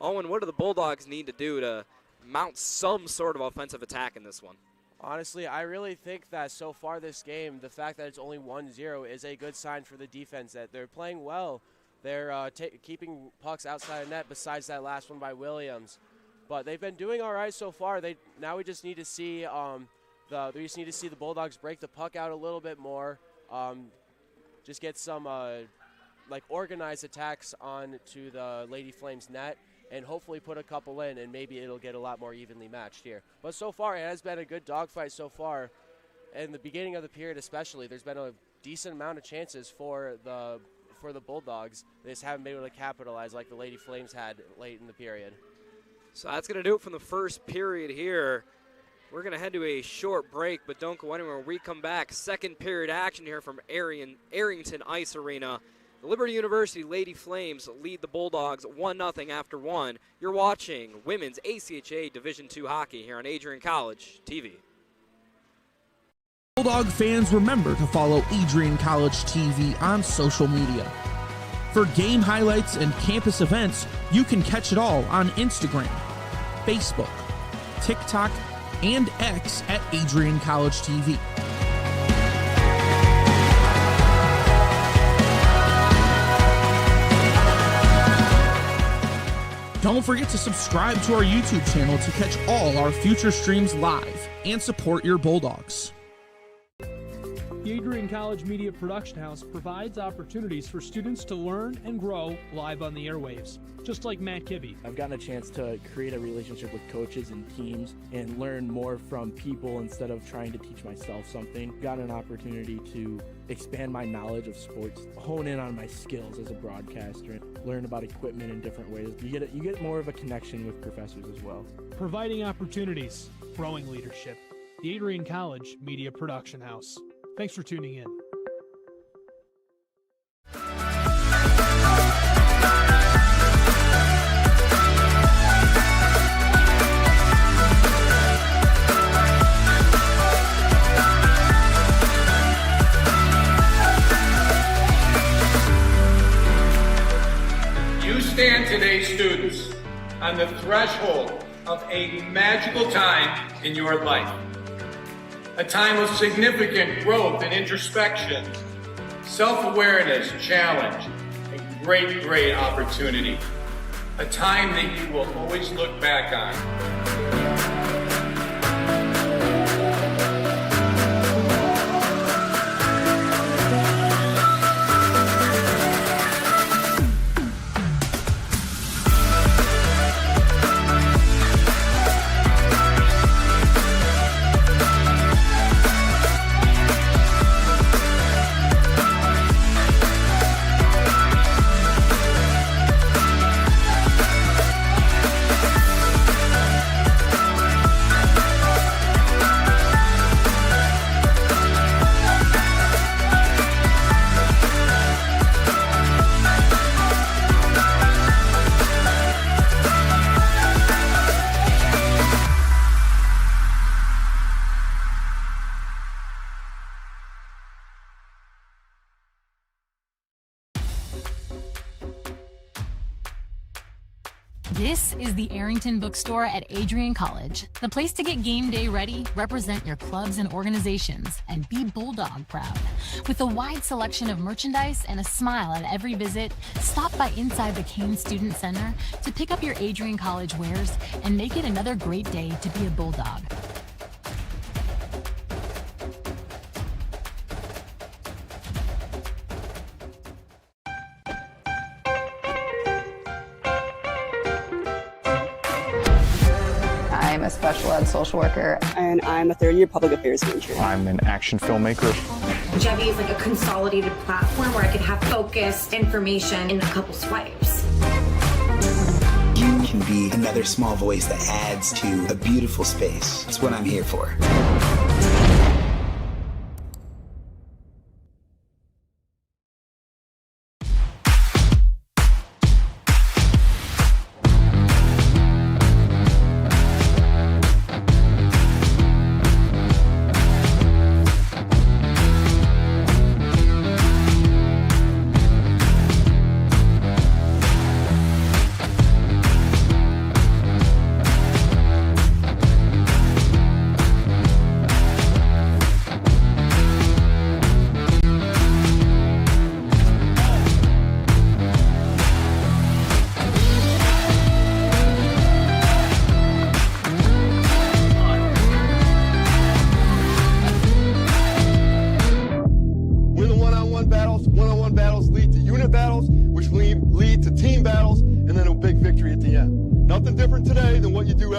Speaker 6: Owen, what do the Bulldogs need to do to mount some sort of offensive attack in this one?
Speaker 7: Honestly, I really think that so far this game, the fact that it's only 1-0 is a good sign for the defense, that they're playing well. They're keeping pucks outside of net besides that last one by Williams. But they've been doing all right so far. Now we just need to see the Bulldogs break the puck out a little bit more. Just get some organized attacks on to the Lady Flames net, and hopefully put a couple in, and maybe it'll get a lot more evenly matched here. But so far, it has been a good dogfight so far. In the beginning of the period especially, there's been a decent amount of chances for the Bulldogs. They just haven't been able to capitalize like the Lady Flames had late in the period.
Speaker 6: So that's going to do it from the first period here. We're going to head to a short break, but don't go anywhere. When we come back, second period action here from Arrington Ice Arena. The Liberty University Lady Flames lead the Bulldogs 1-0 after one. You're watching Women's ACHA Division II hockey here on Adrian College TV.
Speaker 3: Bulldog fans, remember to follow Adrian College TV on social media. For game highlights and campus events, you can catch it all on Instagram, Facebook, TikTok, and X at AdrianCollegeTV. Don't forget to subscribe to our YouTube channel to catch all our future streams live and support your Bulldogs.
Speaker 13: The Adrian College Media Production House provides opportunities for students to learn and grow live on the airwaves, just like Matt Kibbe.
Speaker 16: I've gotten a chance to create a relationship with coaches and teams and learn more from people instead of trying to teach myself something. Got an opportunity to expand my knowledge of sports, hone in on my skills as a broadcaster, and learn about equipment in different ways. You get more of a connection with professors as well.
Speaker 13: Providing opportunities, growing leadership. The Adrian College Media Production House. Thanks for tuning in.
Speaker 8: You stand today, students, on the threshold of a magical time in your life. A time of significant growth and introspection, self-awareness, challenge, and great opportunity. A time that you will always look back on.
Speaker 17: This is the Arrington Bookstore at Adrian College, the place to get game day ready, represent your clubs and organizations, and be Bulldog proud. With a wide selection of merchandise and a smile at every visit, stop by inside the Kane Student Center to pick up your Adrian College wares and make it another great day to be a Bulldog.
Speaker 11: I'm a special ed social worker.
Speaker 12: And I'm a third-year public affairs major.
Speaker 18: I'm an action filmmaker.
Speaker 14: Jevi is like a consolidated platform where I could have focused information in a couple swipes.
Speaker 15: You can be another small voice that adds to a beautiful space. That's what I'm here for.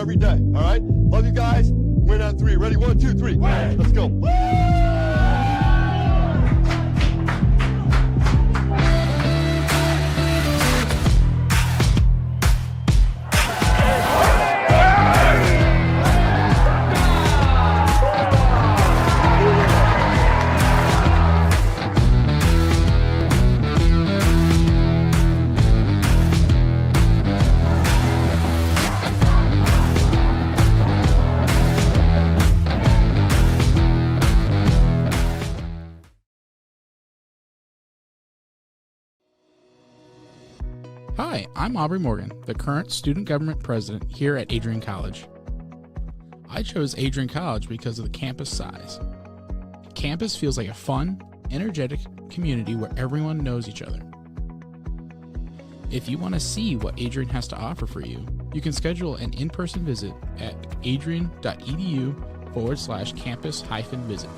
Speaker 18: every day, all right? Love you guys. Win on 3. Ready? 1, 2, 3. Win. Let's go.
Speaker 19: Hi, I'm Aubrey Morgan, the current student government president here at Adrian College. I chose Adrian College because of the campus size. Campus feels like a fun, energetic community where everyone knows each other. If you want to see what Adrian has to offer for you, you can schedule an in-person visit at adrian.edu/campus-visit.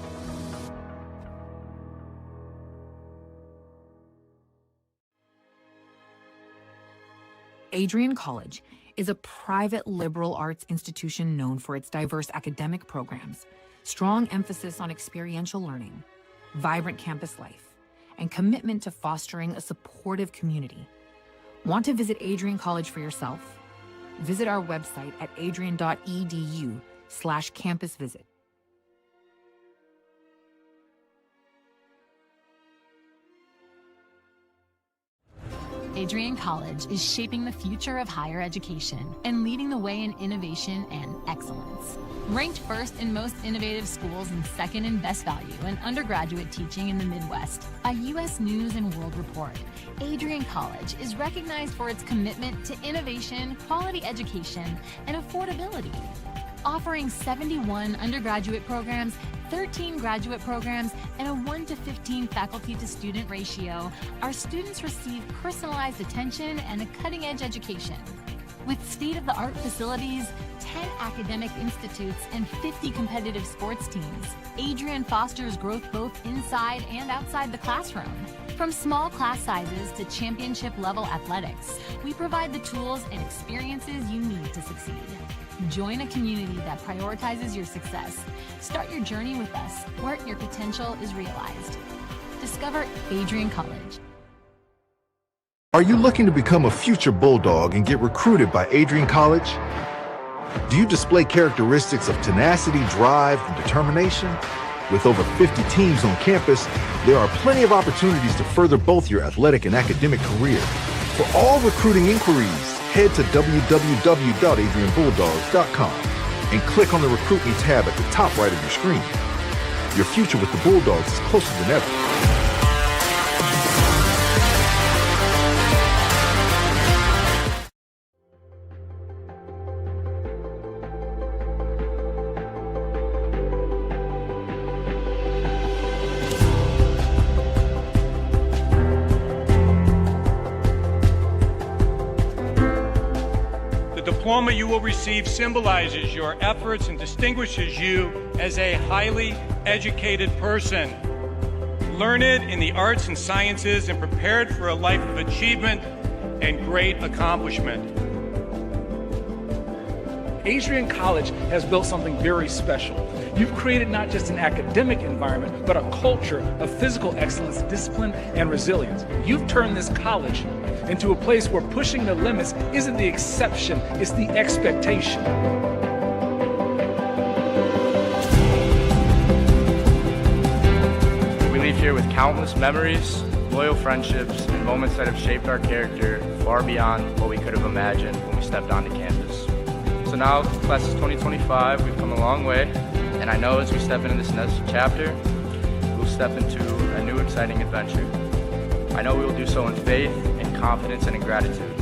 Speaker 20: Adrian College is a private liberal arts institution known for its diverse academic programs, strong emphasis on experiential learning, vibrant campus life, and commitment to fostering a supportive community. Want to visit Adrian College for yourself? Visit our website at adrian.edu/campus-visit.
Speaker 17: Adrian College is shaping the future of higher education and leading the way in innovation and excellence. Ranked first in most innovative schools and second in best value in undergraduate teaching in the Midwest by U.S. News and World Report, Adrian College is recognized for its commitment to innovation, quality education, and affordability. Offering 71 undergraduate programs, 13 graduate programs, and a 1-to-15 faculty-to-student ratio, our students receive personalized attention and a cutting-edge education. With state-of-the-art facilities, 10 academic institutes, and 50 competitive sports teams, Adrian fosters growth both inside and outside the classroom. From small class sizes to championship-level athletics, we provide the tools and experiences you need to succeed. Join a community that prioritizes your success. Start your journey with us, where your potential is realized. Discover Adrian College.
Speaker 21: Are you looking to become a future Bulldog and get recruited by Adrian College? Do you display characteristics of tenacity, drive, and determination? With over 50 teams on campus, there are plenty of opportunities to further both your athletic and academic career. For all recruiting inquiries, head to www.adrianbulldogs.com and click on the Recruit Me tab at the top right of your screen. Your future with the Bulldogs is closer than ever.
Speaker 8: The diploma you will receive symbolizes your efforts and distinguishes you as a highly educated person, learned in the arts and sciences and prepared for a life of achievement and great accomplishment.
Speaker 9: Adrian College has built something very special. You've created not just an academic environment, but a culture of physical excellence, discipline, and resilience. You've turned this college into a place where pushing the limits isn't the exception, it's the expectation.
Speaker 10: We leave here with countless memories, loyal friendships, and moments that have shaped our character far beyond what we could have imagined when we stepped onto campus. So now, class of 2025, we've come a long way, and I know as we step into this next chapter, we'll step into a new exciting adventure. I know we will do so in faith, in confidence, and in gratitude.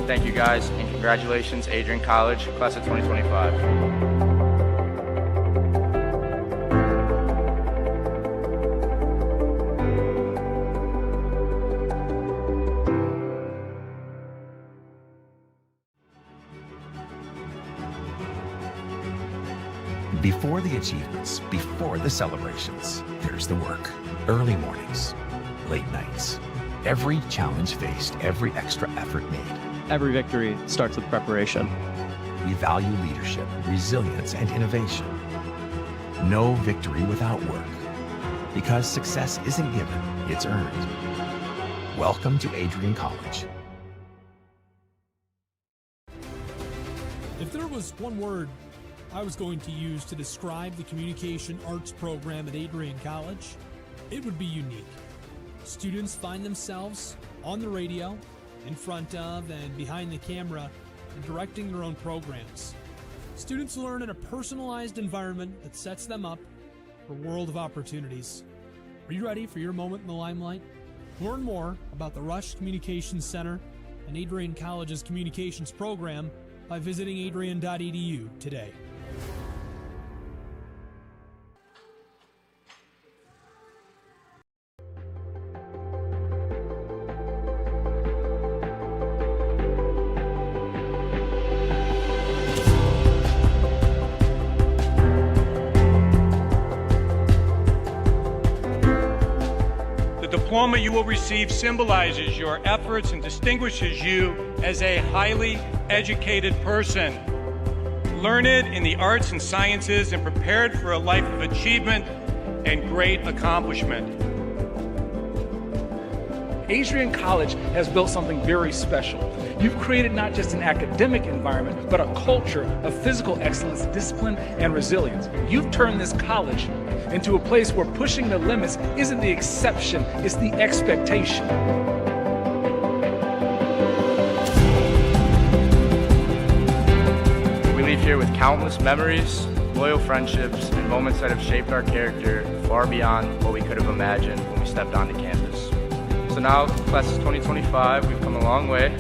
Speaker 10: Thank you guys, and congratulations, Adrian College, class of 2025.
Speaker 1: Before the achievements, before the celebrations, there's the work. Early mornings, late nights. Every challenge faced, every extra effort made.
Speaker 2: Every victory starts with preparation.
Speaker 1: we value leadership, resilience, and innovation. No victory without work. Because success isn't given, it's earned. Welcome to Adrian College.
Speaker 13: If there was one word I was going to use to describe the communication arts program at Adrian College, it would be unique. Students find themselves on the radio, in front of and behind the camera, and directing their own programs. Students learn in a personalized environment that sets them up for a world of opportunities. Are you ready for your moment in the limelight? Learn more about the Rush Communications Center and Adrian College's communications program by visiting adrian.edu today.
Speaker 8: The diploma you will receive symbolizes your efforts and distinguishes you as a highly educated person, learned in the arts and sciences and prepared for a life of achievement and great accomplishment.
Speaker 9: Adrian College has built something very special. You've created not just an academic environment, but a culture of physical excellence, discipline, and resilience. You've turned this college into a place where pushing the limits isn't the exception, it's the expectation.
Speaker 10: We leave here with countless memories, loyal friendships, and moments that have shaped our character far beyond what we could have imagined when we stepped onto campus. So now, class of 2025, we've come a long way,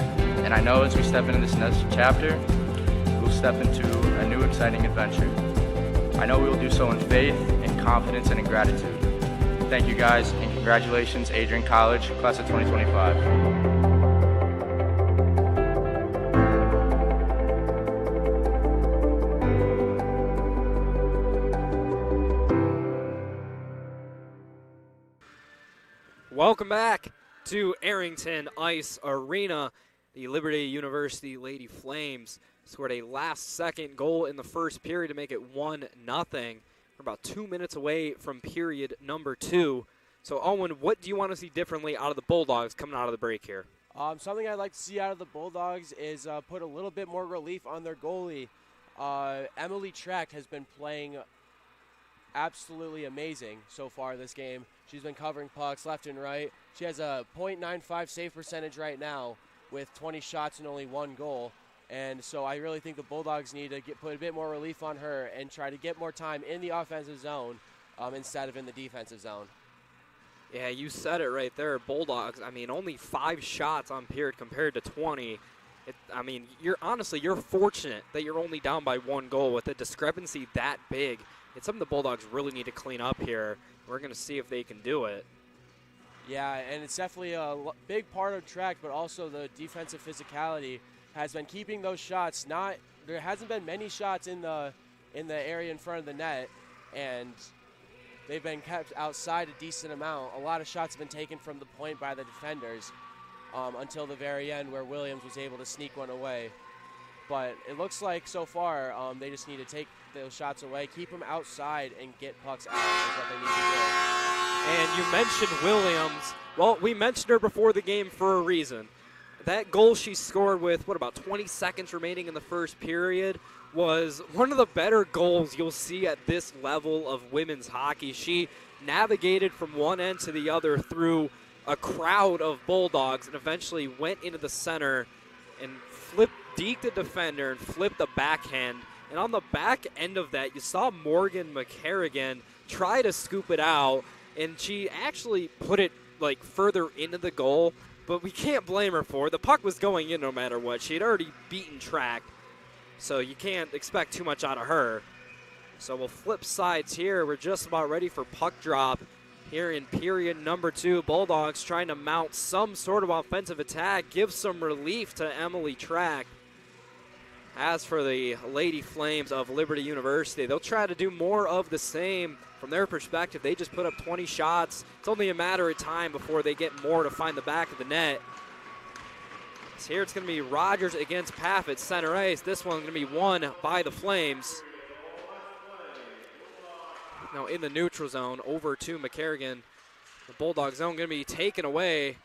Speaker 10: and I know as we step into this next chapter, we'll step into a new exciting adventure. I know we will do so in faith, in confidence, and in gratitude. Thank you guys, and congratulations, Adrian College, class of 2025.
Speaker 6: Welcome back to Arrington Ice Arena. The Liberty University Lady Flames scored a last-second goal in the first period to make it 1-0. We're about 2 minutes away from period number 2. So, Owen, what do you want to see differently out of the Bulldogs coming out of the break here?
Speaker 7: Something I'd like to see out of the Bulldogs is put a little bit more relief on their goalie. Emily Tracht has been playing absolutely amazing so far this game. She's been covering pucks left and right. She has a .95 save percentage right now with 20 shots and only 1 goal. And so I really think the Bulldogs need to put a bit more relief on her and try to get more time in the offensive zone instead of in the defensive zone.
Speaker 6: Yeah, you said it right there. Bulldogs, I mean, only 5 shots on period compared to 20. You're fortunate that you're only down by 1 goal with a discrepancy that big. It's something the Bulldogs really need to clean up here. We're going to see if they can do it.
Speaker 7: Yeah, and it's definitely a big part of track, but also the defensive physicality has been keeping those shots. There hasn't been many shots in the area in front of the net, and they've been kept outside a decent amount. A lot of shots have been taken from the point by the defenders until the very end, where Williams was able to sneak one away. But it looks like so far they just need to take those shots away, keep them outside, and get pucks out is what they need to do.
Speaker 6: And you mentioned Williams. Well, we mentioned her before the game for a reason. That goal she scored with, about 20 seconds remaining in the first period was one of the better goals you'll see at this level of women's hockey. She navigated from one end to the other through a crowd of Bulldogs and eventually went into the center and deked the defender and flipped the backhand. And on the back end of that, you saw Morgan McCarrigan try to scoop it out, and she actually put it further into the goal, but we can't blame her for it. The puck was going in no matter what. She had already beaten track, so you can't expect too much out of her. So we'll flip sides here. We're just about ready for puck drop here in period number 2. Bulldogs trying to mount some sort of offensive attack, give some relief to Emily Tracht. As for the Lady Flames of Liberty University, they'll try to do more of the same. From their perspective, they just put up 20 shots. It's only a matter of time before they get more to find the back of the net. So here it's going to be Rogers against Paffett, center ice. This one's going to be won by the Flames. Now in the neutral zone, over to McCarrigan. The Bulldog zone going to be taken away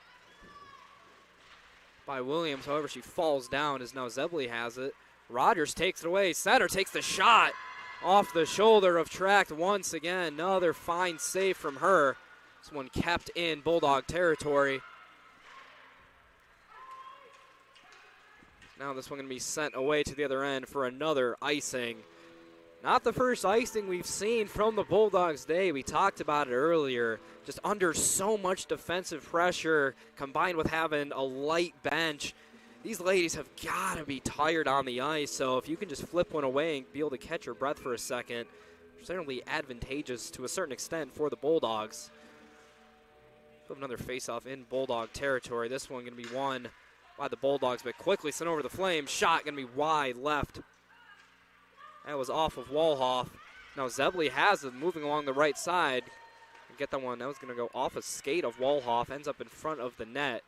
Speaker 6: by Williams. However, she falls down as now Zebley has it. Rogers takes it away. Center takes the shot off the shoulder of Tract once again. Another fine save from her. This one kept in Bulldog territory. Now this one going to be sent away to the other end for another icing. Not the first icing we've seen from the Bulldogs today. We talked about it earlier. Just under so much defensive pressure combined with having a light bench. These ladies have got to be tired on the ice, so if you can just flip one away and be able to catch your breath for a second, certainly advantageous to a certain extent for the Bulldogs. Another face-off in Bulldog territory. This one going to be won by the Bulldogs, but quickly sent over the Flames. Shot going to be wide left. That was off of Walhoff. Now Zebley has it moving along the right side. Get that one. That was going to go off a skate of Walhoff. Ends up in front of the net.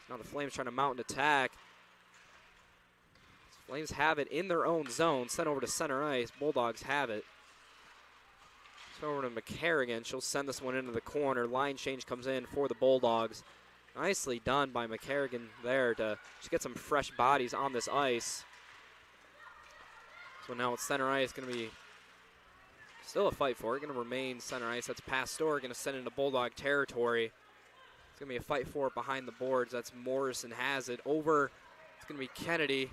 Speaker 6: Now the Flames trying to mount an attack. Flames have it in their own zone. Sent over to center ice. Bulldogs have it. Sent over to McCarrigan. She'll send this one into the corner. Line change comes in for the Bulldogs. Nicely done by McCarrigan there to just get some fresh bodies on this ice. So now it's center ice. Going to be still a fight for it. Going to remain center ice. That's Pastor. Going to send into Bulldog territory. It's going to be a fight for it behind the boards. That's Morrison has it. Over. It's going to be Kennedy.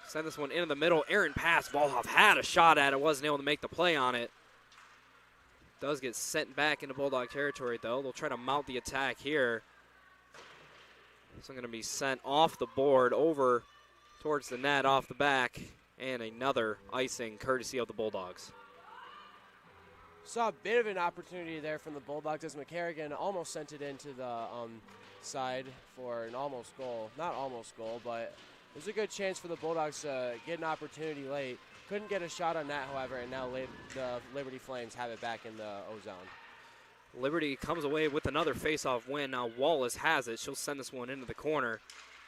Speaker 6: Send this one into the middle. Aaron pass. Walhoff had a shot at it. Wasn't able to make the play on it. Does get sent back into Bulldog territory, though. They'll try to mount the attack here. This one going to be sent off the board over towards the net, off the back. And another icing courtesy of the Bulldogs.
Speaker 7: Saw a bit of an opportunity there from the Bulldogs as McCarrigan almost sent it into the side for an almost goal. Not almost goal, but it was a good chance for the Bulldogs to get an opportunity late. Couldn't get a shot on that, however, and now the Liberty Flames have it back in the O-zone.
Speaker 6: Liberty comes away with another face-off win. Now Wallace has it. She'll send this one into the corner.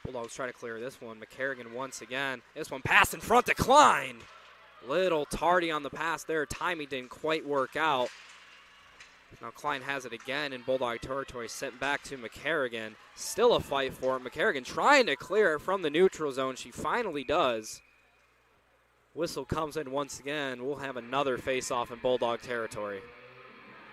Speaker 6: Bulldogs try to clear this one. McCarrigan once again. This one pass in front to Klein. Little tardy on the pass there. Timing didn't quite work out. Now Klein has it again in Bulldog territory. Sent back to McCarrigan. Still a fight for it. McCarrigan trying to clear it from the neutral zone. She finally does. Whistle comes in once again. We'll have another face-off in Bulldog territory.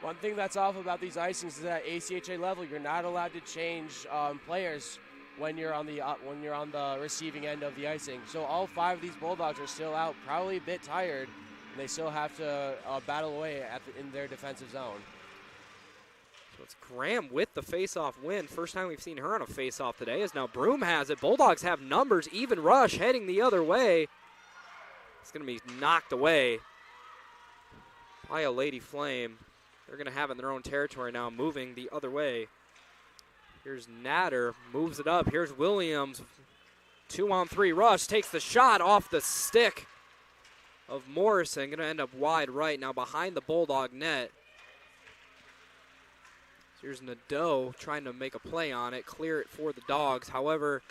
Speaker 7: One thing that's awful about these icings is that at ACHA level, you're not allowed to change players when you're on the receiving end of the icing. So all 5 of these Bulldogs are still out, probably a bit tired, and they still have to battle away in their defensive zone.
Speaker 6: So it's Graham with the face-off win. First time we've seen her on a face-off today, as now Broom has it. Bulldogs have numbers, even rush, heading the other way. It's going to be knocked away by a Lady Flame. They're going to have it in their own territory now, moving the other way. Here's Natter, moves it up. Here's Williams. 2-on-3 rush, takes the shot off the stick of Morrison. Going to end up wide right now behind the Bulldog net. So here's Nadeau trying to make a play on it, clear it for the Dogs. However,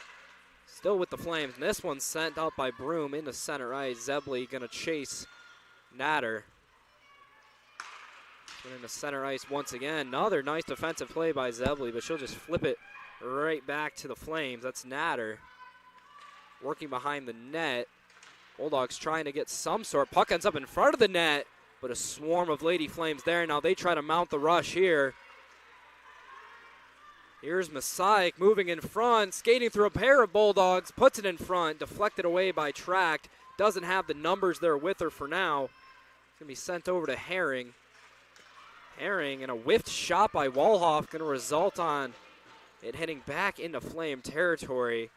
Speaker 6: still with the Flames. And this one's sent up by Broom into center ice. Zebley going to chase Natter. Into center ice once again. Another nice defensive play by Zebley, but she'll just flip it right back to the Flames. That's Natter working behind the net. Bulldogs trying to get some sort. Puck ends up in front of the net, but a swarm of Lady Flames there. Now they try to mount the rush here. Here's Messiah moving in front, skating through a pair of Bulldogs, puts it in front, deflected away by Tract. Doesn't have the numbers there with her for now. It's going to be sent over to Herring. Herring and a whiffed shot by Walhoff going to result on it heading back into Flame territory.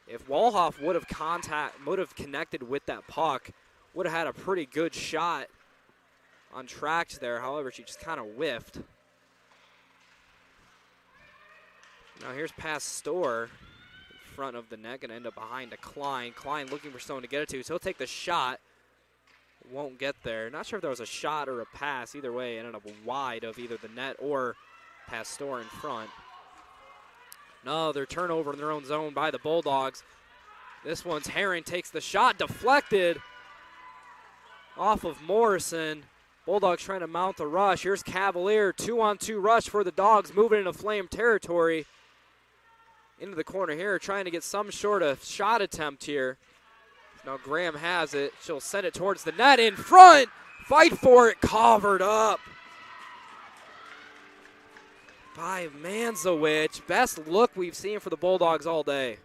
Speaker 6: If Walhoff would have connected with that puck, would have had a pretty good shot on Tract there. However, she just kind of whiffed. Now here's Pastor in front of the net, going to end up behind a Klein. Klein looking for someone to get it to, so he'll take the shot. Won't get there. Not sure if there was a shot or a pass. Either way, it ended up wide of either the net or Pastor in front. Another turnover in their own zone by the Bulldogs. This one's Herring, takes the shot, deflected off of Morrison. Bulldogs trying to mount the rush. Here's Cavalier, 2-on-2 rush for the Dogs, moving into Flame territory. Into the corner here, trying to get some sort of shot attempt here. Now Graham has it. She'll send it towards the net in front. Fight for it, covered up by Manzowicz. Best look we've seen for the Bulldogs all day.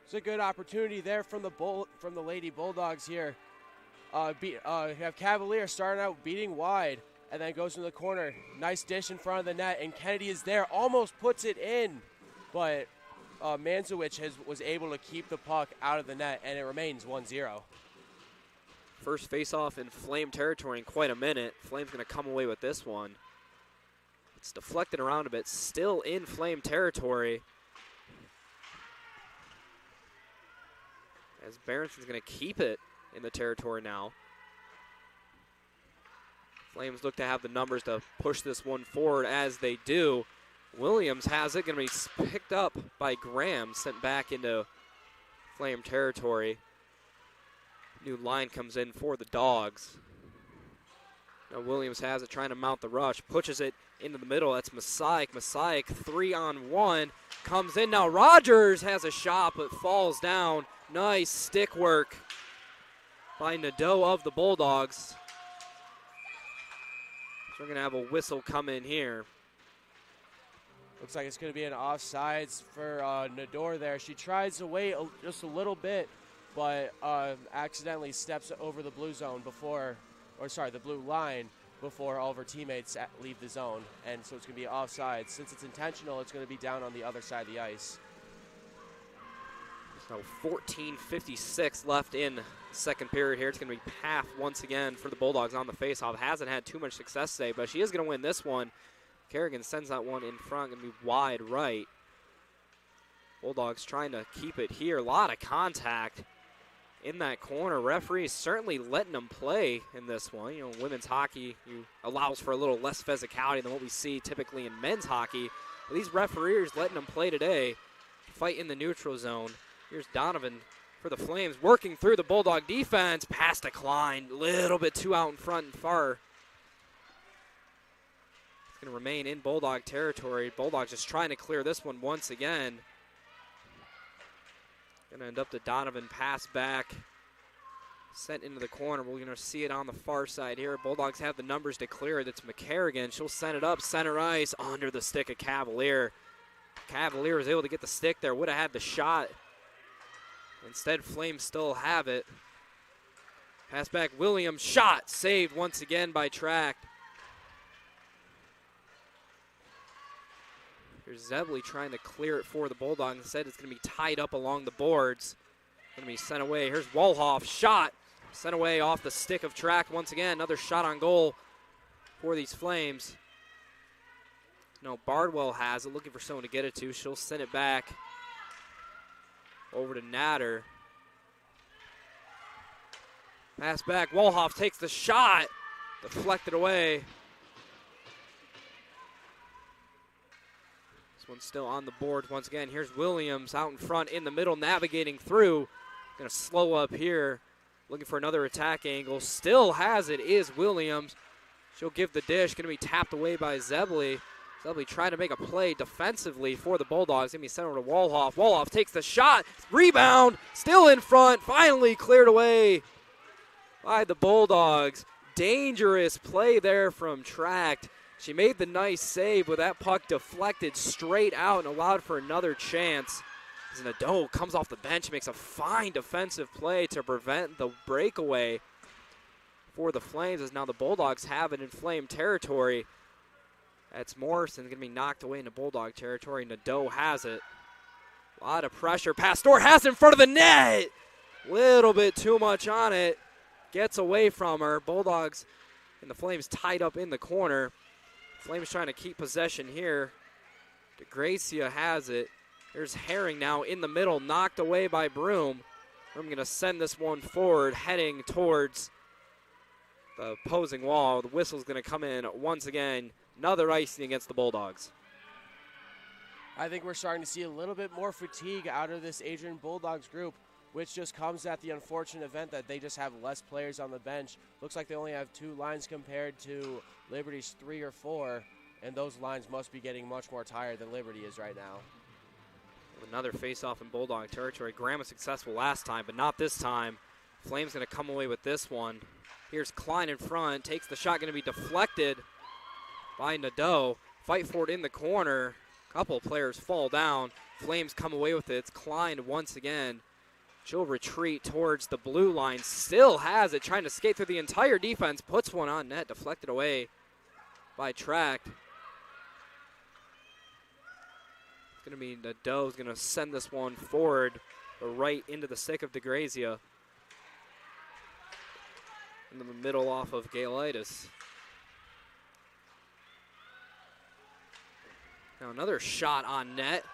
Speaker 7: It's a good opportunity there from the Lady Bulldogs here. You have Cavalier starting out beating wide and then goes into the corner. Nice dish in front of the net, and Kennedy is there, almost puts it in, but Manzowicz was able to keep the puck out of the net, and it remains 1-0.
Speaker 6: First face-off in Flame territory in quite a minute. Flame's going to come away with this one. It's deflected around a bit, still in Flame territory. As Berenson's going to keep it in the territory now. Flames look to have the numbers to push this one forward as they do. Williams has it, going to be picked up by Graham, sent back into Flame territory. New line comes in for the Dogs. Now Williams has it, trying to mount the rush, pushes it into the middle. That's Masaik. Masaik, 3-on-1, comes in. Now Rogers has a shot, but falls down. Nice stick work by Nadeau of the Bulldogs. So we're going to have a whistle come in here.
Speaker 7: Looks like it's going to be an offsides for Nador there. She tries to wait just a little bit, but accidentally steps over the blue zone the blue line before all of her teammates leave the zone. And so it's going to be offsides. Since it's intentional, it's going to be down on the other side of the ice.
Speaker 6: So 14:56 left in the second period here. It's going to be Paff once again for the Bulldogs on the faceoff. Hasn't had too much success today, but she is going to win this one. Kerrigan sends that one in front, going to be wide right. Bulldogs trying to keep it here. A lot of contact in that corner. Referees certainly letting them play in this one. You know, women's hockey allows for a little less physicality than what we see typically in men's hockey. But these referees letting them play today. Fight in the neutral zone. Here's Donovan for the Flames, working through the Bulldog defense. Pass declined, a little bit too out in front and far. It's going to remain in Bulldog territory. Bulldogs just trying to clear this one once again. Going to end up to Donovan, pass back, sent into the corner. We're going to see it on the far side here. Bulldogs have the numbers to clear it. It's McCarrigan. She'll send it up center ice under the stick of Cavalier. Cavalier was able to get the stick there. Would have had the shot. Instead, Flames still have it. Pass back, Williams, shot, saved once again by Tract. Here's Zebley trying to clear it for the Bulldogs. Instead, it's going to be tied up along the boards. Going to be sent away. Here's Walhoff, shot, sent away off the stick of Tract once again. Another shot on goal for these Flames. No, Bardwell has it, looking for someone to get it to. She'll send it back over to Natter. Pass back, Walhoff takes the shot, deflected away. This one's still on the boards once again. Here's Williams out in front in the middle, navigating through. Gonna slow up here, looking for another attack angle. Still has it, is Williams. She'll give the dish, gonna be tapped away by Zebley. Zebley trying to make a play defensively for the Bulldogs. Gonna be sent over to Walhoff. Walhoff takes the shot. Rebound. Still in front. Finally cleared away by the Bulldogs. Dangerous play there from Tract. She made the nice save with that puck deflected straight out and allowed for another chance. As Nadeau comes off the bench, makes a fine defensive play to prevent the breakaway for the Flames, as now the Bulldogs have it in Flame territory. That's Morrison going to be knocked away into Bulldog territory. Nadeau has it. A lot of pressure. Pastor has it in front of the net. Little bit too much on it. Gets away from her. Bulldogs and the Flames tied up in the corner. Flames trying to keep possession here. DeGracia has it. There's Herring now in the middle, knocked away by Broom. Broom going to send this one forward, heading towards the opposing wall. The whistle's going to come in once again. Another icing against the Bulldogs.
Speaker 7: I think we're starting to see a little bit more fatigue out of this Adrian Bulldogs group, which just comes at the unfortunate event that they just have less players on the bench. Looks like they only have 2 lines compared to Liberty's 3 or 4, and those lines must be getting much more tired than Liberty is right now.
Speaker 6: Another face-off in Bulldog territory. Graham was successful last time, but not this time. Flames going to come away with this one. Here's Klein in front, takes the shot, going to be deflected by Nadeau. Fight for it in the corner. Couple of players fall down. Flames come away with it. It's Klein once again. She'll retreat towards the blue line. Still has it, trying to skate through the entire defense. Puts one on net, deflected away by Tract. It's going to be Nadeau's going to send this one forward, but right into the stick of DeGrazia. Into the middle off of Galeaitis. Now another shot on net.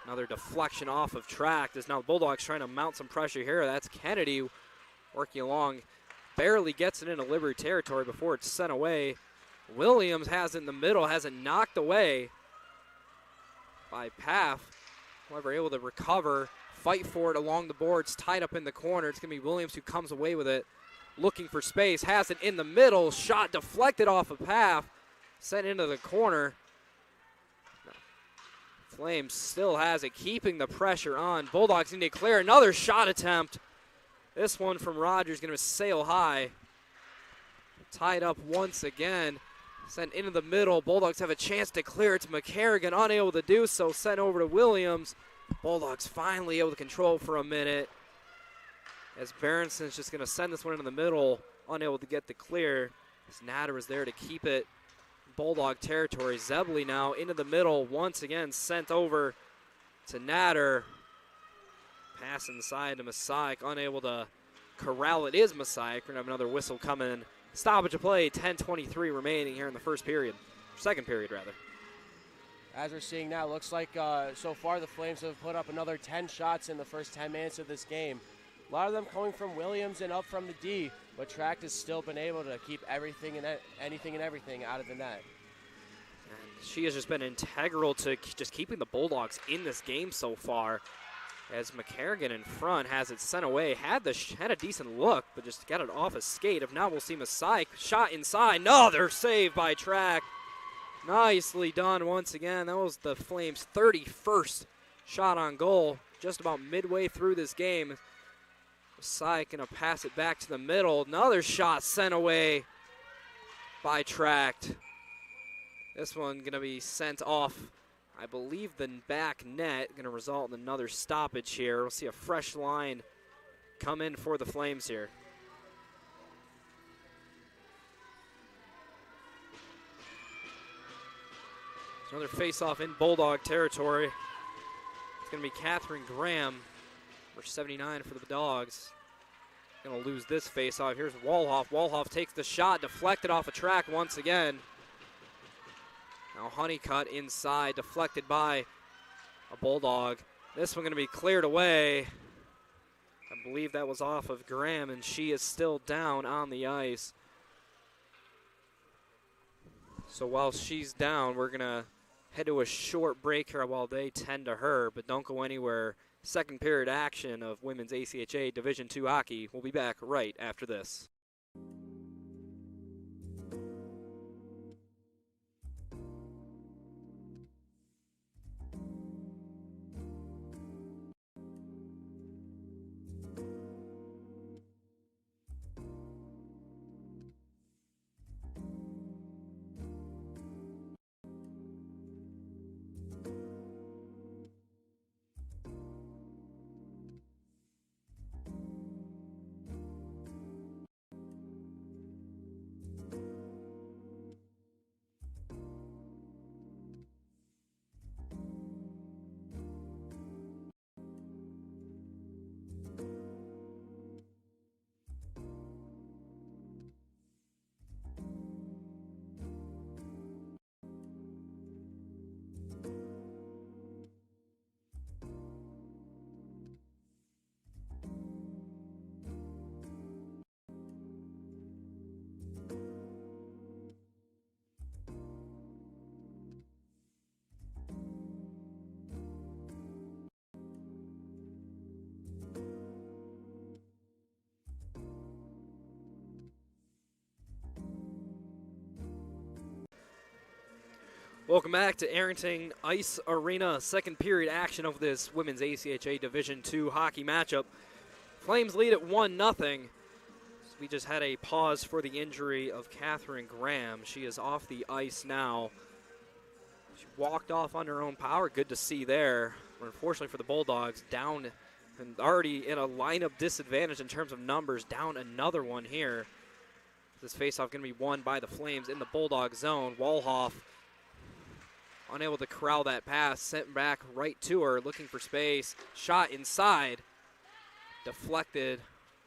Speaker 6: Another deflection off of Tract as now the Bulldogs trying to mount some pressure here. That's Kennedy working along. Barely gets it into Liberty territory before it's sent away. Williams has it in the middle, has it knocked away by Paff. However, able to recover, fight for it along the boards, tied up in the corner. It's going to be Williams who comes away with it. Looking for space, has it in the middle. Shot deflected off of Paff, sent into the corner. Flames still has it, keeping the pressure on. Bulldogs need to clear another shot attempt. This one from Rogers going to sail high. Tied up once again. Sent into the middle. Bulldogs have a chance to clear. It's McCarrigan unable to do so. Sent over to Williams. Bulldogs finally able to control for a minute. As Berenson's just going to send this one into the middle. Unable to get the clear. As Natter is there to keep it. Bulldog territory. Zebley now into the middle. Once again sent over to Natter. Pass inside to Masaic. Unable to corral it is Masaic. We're going to have another whistle coming. Stoppage of play. 10:23 remaining here in the first period. Second period, rather.
Speaker 7: As we're seeing now, looks like so far the Flames have put up another 10 shots in the first 10 minutes of this game. A lot of them coming from Williams and up from the D, but Tract has still been able to keep everything and anything and everything out of the net.
Speaker 6: And she has just been integral to just keeping the Bulldogs in this game so far. As McCarrigan in front has it sent away, had a decent look, but just got it off a skate. If not, we'll see Masaic shot inside. Another save by Tract. Nicely done once again. That was the Flames' 31st shot on goal, just about midway through this game. Masaic gonna pass it back to the middle. Another shot sent away by Tract. This one gonna be sent off, I believe, the back net. Gonna result in another stoppage here. We'll see a fresh line come in for the Flames here. Another face-off in Bulldog territory. It's going to be Catherine Graham, number 79 for the Dogs. Going to lose this face-off. Here's Walhoff. Walhoff takes the shot, deflected off a track once again. Now Honeycutt inside, deflected by a Bulldog. This one going to be cleared away. I believe that was off of Graham, and she is still down on the ice. So while she's down, we're going to head to a short break here while they tend to her, but don't go anywhere. Second period action of women's ACHA Division II hockey. We'll be back right after this. Welcome back to Arrington Ice Arena, second period action of this women's ACHA Division II hockey matchup. Flames lead at 1-0. We just had a pause for the injury of Catherine Graham. She is off the ice now. She walked off on her own power. Good to see there. Unfortunately for the Bulldogs, down and already in a lineup disadvantage in terms of numbers, down another one here. This faceoff going to be won by the Flames in the Bulldog zone. Walhoff unable to corral that pass, sent back right to her, looking for space. Shot inside, deflected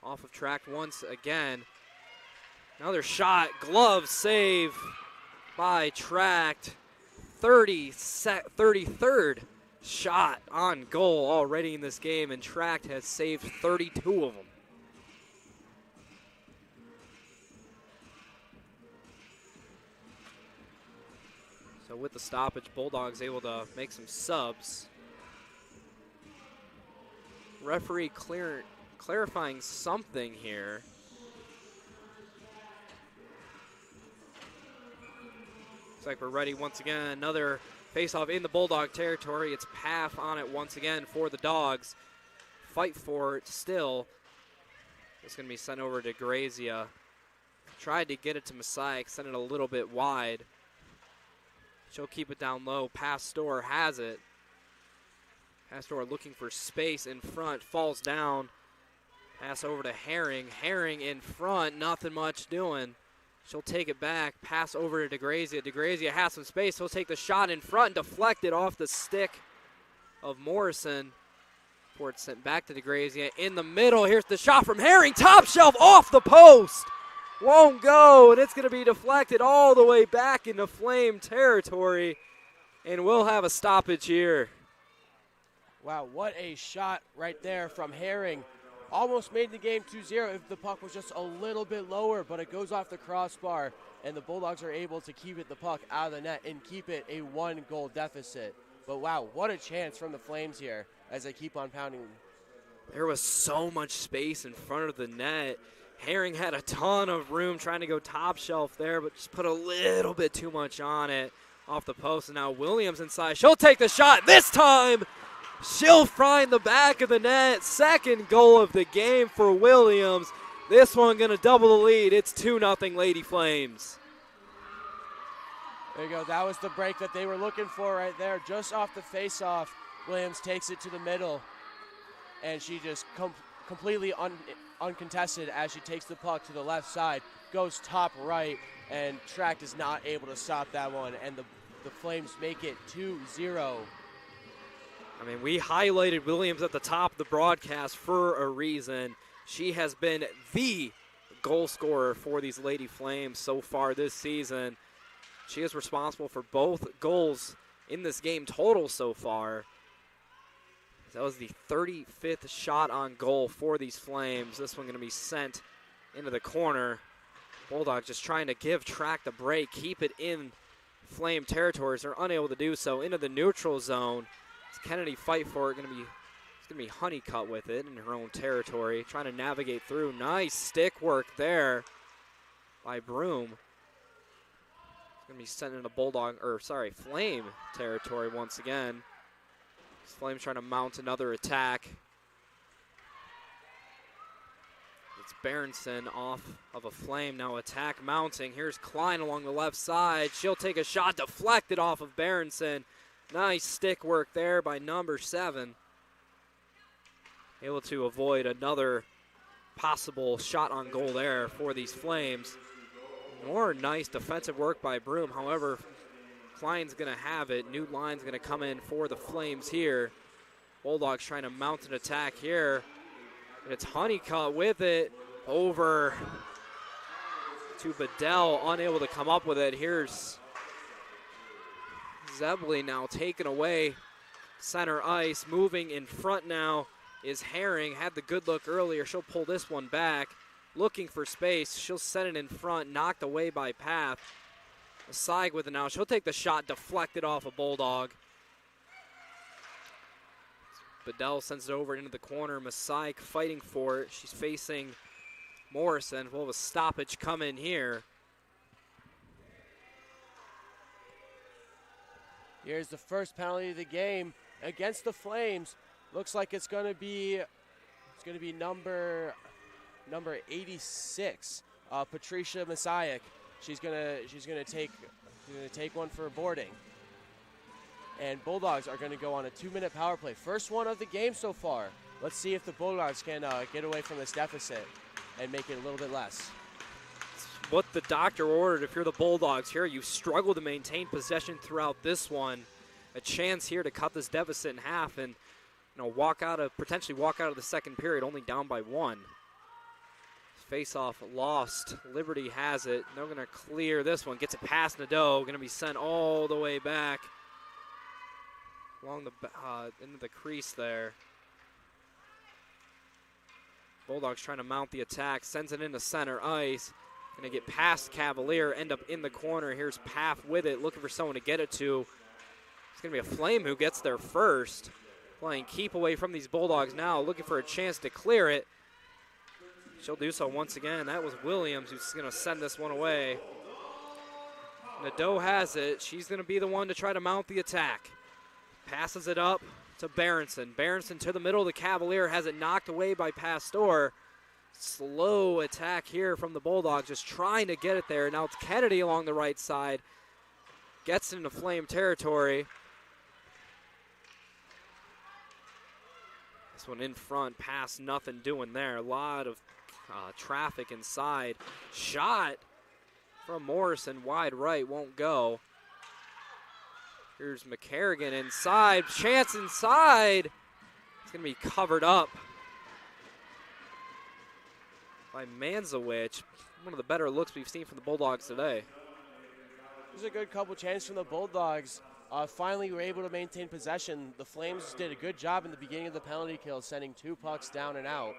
Speaker 6: off of track once again. Another shot, glove save by Tract. 33rd shot on goal already in this game, and Tract has saved 32 of them. So with the stoppage, Bulldogs able to make some subs. Referee clarifying something here. Looks like we're ready once again. Another face-off in the Bulldog territory. It's Paff on it once again for the Dogs. Fight for it still. It's going to be sent over to Grazia. Tried to get it to Messiah, sent it a little bit wide. She'll keep it down low. Pastor has it. Pastor looking for space in front, falls down. Pass over to Herring. Herring in front, nothing much doing. She'll take it back, pass over to DeGrazia. DeGrazia has some space. He'll take the shot in front, deflected off the stick of Morrison. Before it's sent back to DeGrazia. In the middle, here's the shot from Herring. Top shelf off the post. Won't go, and it's going to be deflected all the way back into Flame territory. And we'll have a stoppage here.
Speaker 7: Wow, what a shot right there from Herring. Almost made the game 2-0 if the puck was just a little bit lower, but it goes off the crossbar, and the Bulldogs are able to keep the puck out of the net and keep it a 1-goal deficit. But wow, what a chance from the Flames here as they keep on pounding.
Speaker 6: There was so much space in front of the net. Herring had a ton of room trying to go top shelf there, but just put a little bit too much on it off the post. And now Williams inside. She'll take the shot this time. She'll find the back of the net. Second goal of the game for Williams. This one going to double the lead. It's 2-0 Lady Flames.
Speaker 7: There you go. That was the break that they were looking for right there. Just off the face-off, Williams takes it to the middle, and she just completely uncontested as she takes the puck to the left side, goes top right, and Tract is not able to stop that one, and the Flames make it 2-0.
Speaker 6: I mean, we highlighted Williams at the top of the broadcast for a reason. She has been the goal scorer for these Lady Flames so far this season. She is responsible for both goals in this game total so far. That was the 35th shot on goal for these Flames. This one going to be sent into the corner. Bulldogs just trying to give Tract a break, keep it in Flame territories. They're unable to do so. Into the neutral zone. It's Kennedy fight for it. It's going to be Honeycutt with it in her own territory, trying to navigate through. Nice stick work there by Broom. It's going to be sent into Flame territory once again. Flames trying to mount another attack. It's Berenson off of a Flame. Now attack mounting. Here's Klein along the left side. She'll take a shot deflected off of Berenson. Nice stick work there by number 7. Able to avoid another possible shot on goal there for these Flames. More nice defensive work by Broom. However, Klein's going to have it. New line's going to come in for the Flames here. Bulldogs trying to mount an attack here. And it's Honeycutt with it over to Bedell, unable to come up with it. Here's Zebley now taken away center ice. Moving in front now is Herring. Had the good look earlier. She'll pull this one back. Looking for space. She'll send it in front. Knocked away by Path. Masai with it now. She'll take the shot, deflected off a Bulldog. Bedell sends it over into the corner. Masai fighting for it. She's facing Morrison. We'll have a stoppage come in here.
Speaker 7: Here's the first penalty of the game against the Flames. Looks like it's going to be number 86, Patricia Messiah. She's gonna take one for boarding. And Bulldogs are going to go on a 2-minute power play. First one of the game so far. Let's see if the Bulldogs can get away from this deficit and make it a little bit less.
Speaker 6: What the doctor ordered if you're the Bulldogs here. You struggle to maintain possession throughout this one. A chance here to cut this deficit in half and potentially walk out of the second period only down by 1. Face-off lost. Liberty has it. They're going to clear this one. Gets it past Nadeau. Going to be sent all the way back along the into the crease there. Bulldogs trying to mount the attack. Sends it into center ice. Going to get past Cavalier. End up in the corner. Here's Paff with it. Looking for someone to get it to. It's going to be a Flame who gets there first. Playing keep away from these Bulldogs now. Looking for a chance to clear it. She'll do so once again. That was Williams who's going to send this one away. Nadeau has it. She's going to be the one to try to mount the attack. Passes it up to Berenson. Berenson to the middle of the Cavalier. Has it knocked away by Pastor. Slow attack here from the Bulldogs. Just trying to get it there. Now it's Kennedy along the right side. Gets into Flame territory. This one in front. Pass, nothing doing there. A lot of traffic inside. Shot from Morrison, wide right, won't go. Here's McCarrigan inside. Chance inside. It's going to be covered up by Manzowicz. One of the better looks we've seen from the Bulldogs today.
Speaker 7: There's a good couple chances from the Bulldogs. Finally, we were able to maintain possession. The Flames did a good job in the beginning of the penalty kill, sending 2 pucks down and out.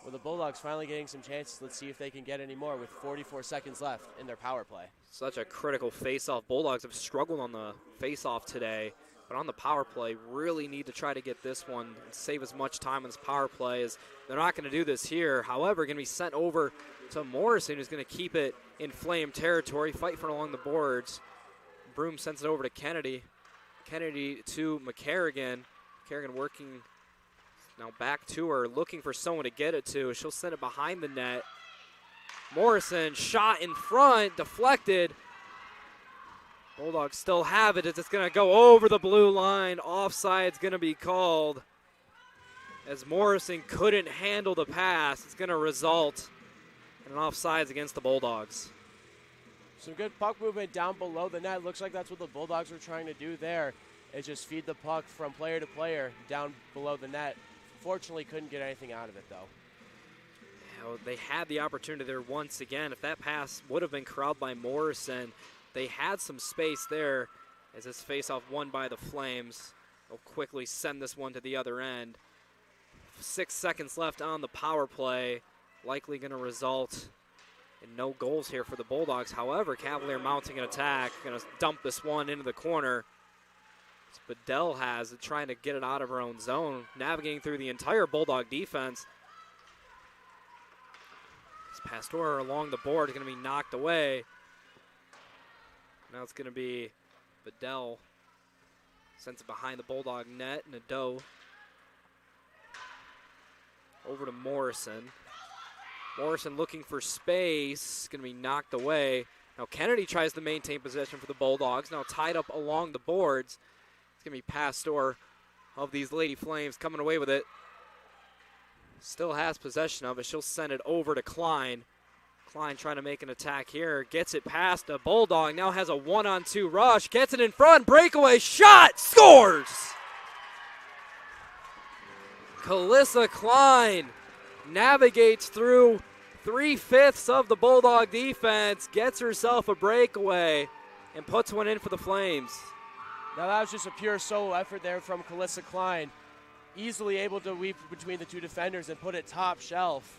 Speaker 7: With the Bulldogs finally getting some chances, let's see if they can get any more with 44 seconds left in their power play.
Speaker 6: Such a critical face-off. Bulldogs have struggled on the face-off today, but on the power play, really need to try to get this one and save as much time on this power play as they're not going to do this here. However, going to be sent over to Morrison, who's going to keep it in Flame territory, fight for it along the boards. Broom sends it over to Kennedy. Kennedy to McCarrigan. McCarrigan working now back to her, looking for someone to get it to. She'll send it behind the net. Morrison shot in front, deflected. Bulldogs still have it. It's going to go over the blue line. Offside's going to be called as Morrison couldn't handle the pass. It's going to result in an offsides against the Bulldogs.
Speaker 7: Some good puck movement down below the net. Looks like that's what the Bulldogs were trying to do there, is just feed the puck from player to player down below the net. Fortunately, couldn't get anything out of it, though.
Speaker 6: They had the opportunity there once again. If that pass would have been corralled by Morrison, they had some space there as this faceoff won by the Flames. They'll quickly send this one to the other end. 6 seconds left on the power play. Likely going to result in no goals here for the Bulldogs. However, Cavalier mounting an attack. Going to dump this one into the corner. Bedell has it, trying to get it out of her own zone, navigating through the entire Bulldog defense. It's Pastor along the board, is going to be knocked away. Now it's going to be Bedell. Sends it behind the Bulldog net. Nadeau over to Morrison. Morrison looking for space, going to be knocked away. Now Kennedy tries to maintain possession for the Bulldogs. Now tied up along the boards. It's going to be Pastor of these Lady Flames coming away with it. Still has possession of it. She'll send it over to Klein. Klein trying to make an attack here. Gets it past a Bulldog. Now has a 1-on-2 rush. Gets it in front. Breakaway shot. Scores! Kalissa Klein navigates through 3/5 of the Bulldog defense. Gets herself a breakaway and puts one in for the Flames.
Speaker 7: Now that was just a pure solo effort there from Kalissa Klein. Easily able to weave between the two defenders and put it top shelf.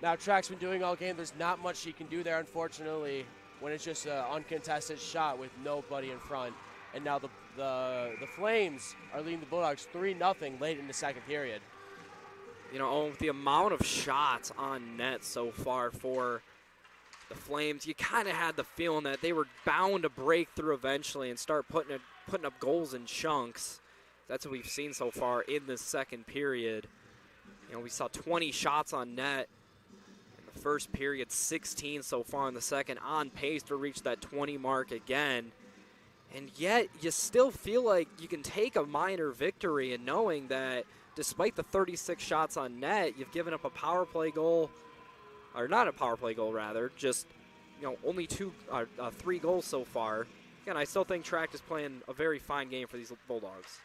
Speaker 7: Now Track's been doing all game. There's not much she can do there, unfortunately, when it's just an uncontested shot with nobody in front. And now the Flames are leading the Bulldogs 3-0 late in the second period.
Speaker 6: You know, the amount of shots on net so far for the Flames, you kind of had the feeling that they were bound to break through eventually and start putting putting up goals in chunks. That's what we've seen so far in this second period. You know, we saw 20 shots on net in the first period, 16 so far in the second, on pace to reach that 20 mark again. And yet, you still feel like you can take a minor victory in knowing that despite the 36 shots on net, you've given up a power play goal, or not a power play goal rather, just, you know, only 3 goals so far. Again, I still think Tract is playing a very fine game for these Bulldogs.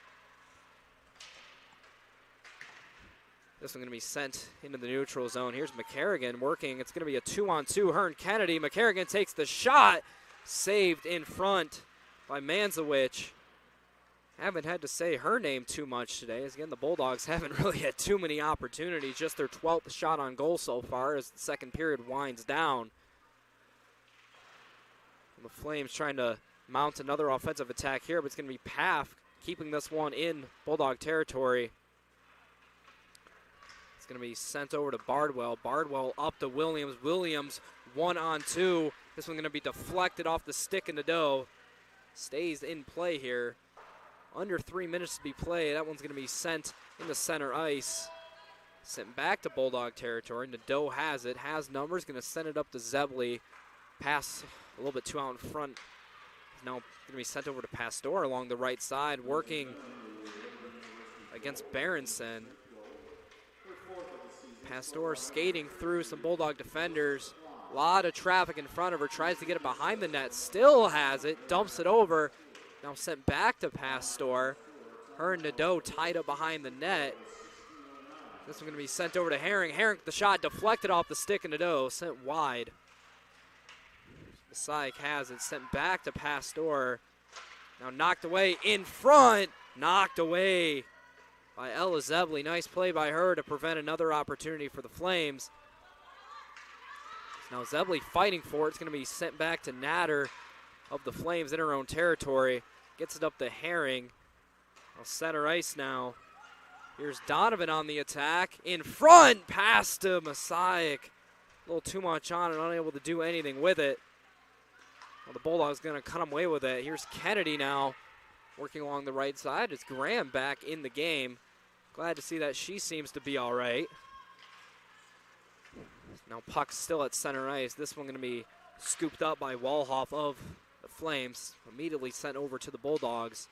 Speaker 6: This one going to be sent into the neutral zone. Here's McCarrigan working. It's going to be a 2-on-2. Hearn Kennedy. McCarrigan takes the shot. Saved in front by Manzowicz. Haven't had to say her name too much today, as again the Bulldogs haven't really had too many opportunities. Just their 12th shot on goal so far as the second period winds down. And the Flames trying to mount another offensive attack here, but it's going to be Paff keeping this one in Bulldog territory. It's going to be sent over to Bardwell. Bardwell up to Williams. Williams 1-on-2. This one's going to be deflected off the stick in the dough. Stays in play here. Under 3 minutes to be played. That one's going to be sent into center ice. Sent back to Bulldog territory. Nadeau has it. Has numbers. Going to send it up to Zebley. Pass a little bit too out in front. Now going to be sent over to Pastor along the right side. Working against Berenson. Pastor skating through some Bulldog defenders. A lot of traffic in front of her. Tries to get it behind the net. Still has it. Dumps it over. Now sent back to Pastor. Her and Nadeau tied up behind the net. This one going to be sent over to Herring. Herring, the shot deflected off the stick of Nadeau. Sent wide. Messiah has it. Sent back to Pastor. Now knocked away in front. Knocked away by Ella Zebley. Nice play by her to prevent another opportunity for the Flames. Now Zebley fighting for it. It's going to be sent back to Natter of the Flames in her own territory. Gets it up to Herring. Center ice now. Here's Donovan on the attack. In front, pass to Messiah. A little too much on and unable to do anything with it. Well, the Bulldogs going to cut him away with it. Here's Kennedy now working along the right side. It's Graham back in the game. Glad to see that she seems to be all right. Now puck's still at center ice. This one going to be scooped up by Walhoff of the Flames. Immediately sent over to the Bulldogs.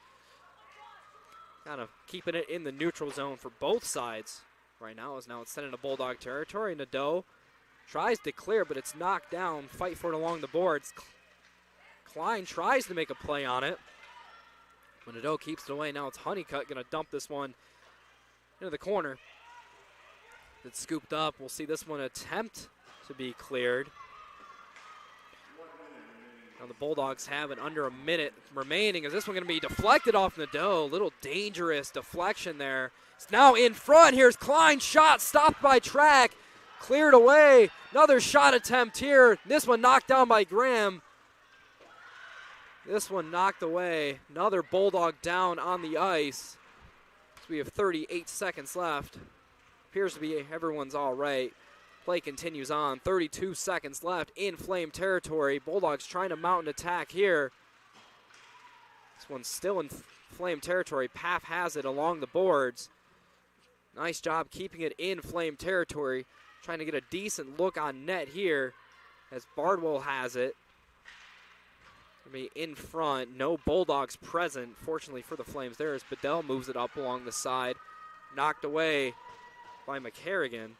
Speaker 6: Kind of keeping it in the neutral zone for both sides right now. As now it's sent into Bulldog territory. Nadeau tries to clear, but it's knocked down. Fight for it along the boards. Klein tries to make a play on it. But Nadeau keeps it away. Now it's Honeycutt going to dump this one into the corner. It's scooped up. We'll see this one attempt to be cleared. Now the Bulldogs have it under a minute remaining. Is this one going to be deflected off Nadeau? Little dangerous deflection there. It's now in front. Here's Klein. Shot stopped by Track. Cleared away. Another shot attempt here. This one knocked down by Graham. This one knocked away. Another Bulldog down on the ice. So we have 38 seconds left. Appears to be everyone's all right. Play continues on. 32 seconds left in Flame territory. Bulldogs trying to mount an attack here. This one's still in Flame territory. Paff has it along the boards. Nice job keeping it in Flame territory. Trying to get a decent look on net here as Bardwell has it. Be in front. No Bulldogs present, fortunately for the Flames. There as Bedell moves it up along the side. Knocked away by McCarrigan.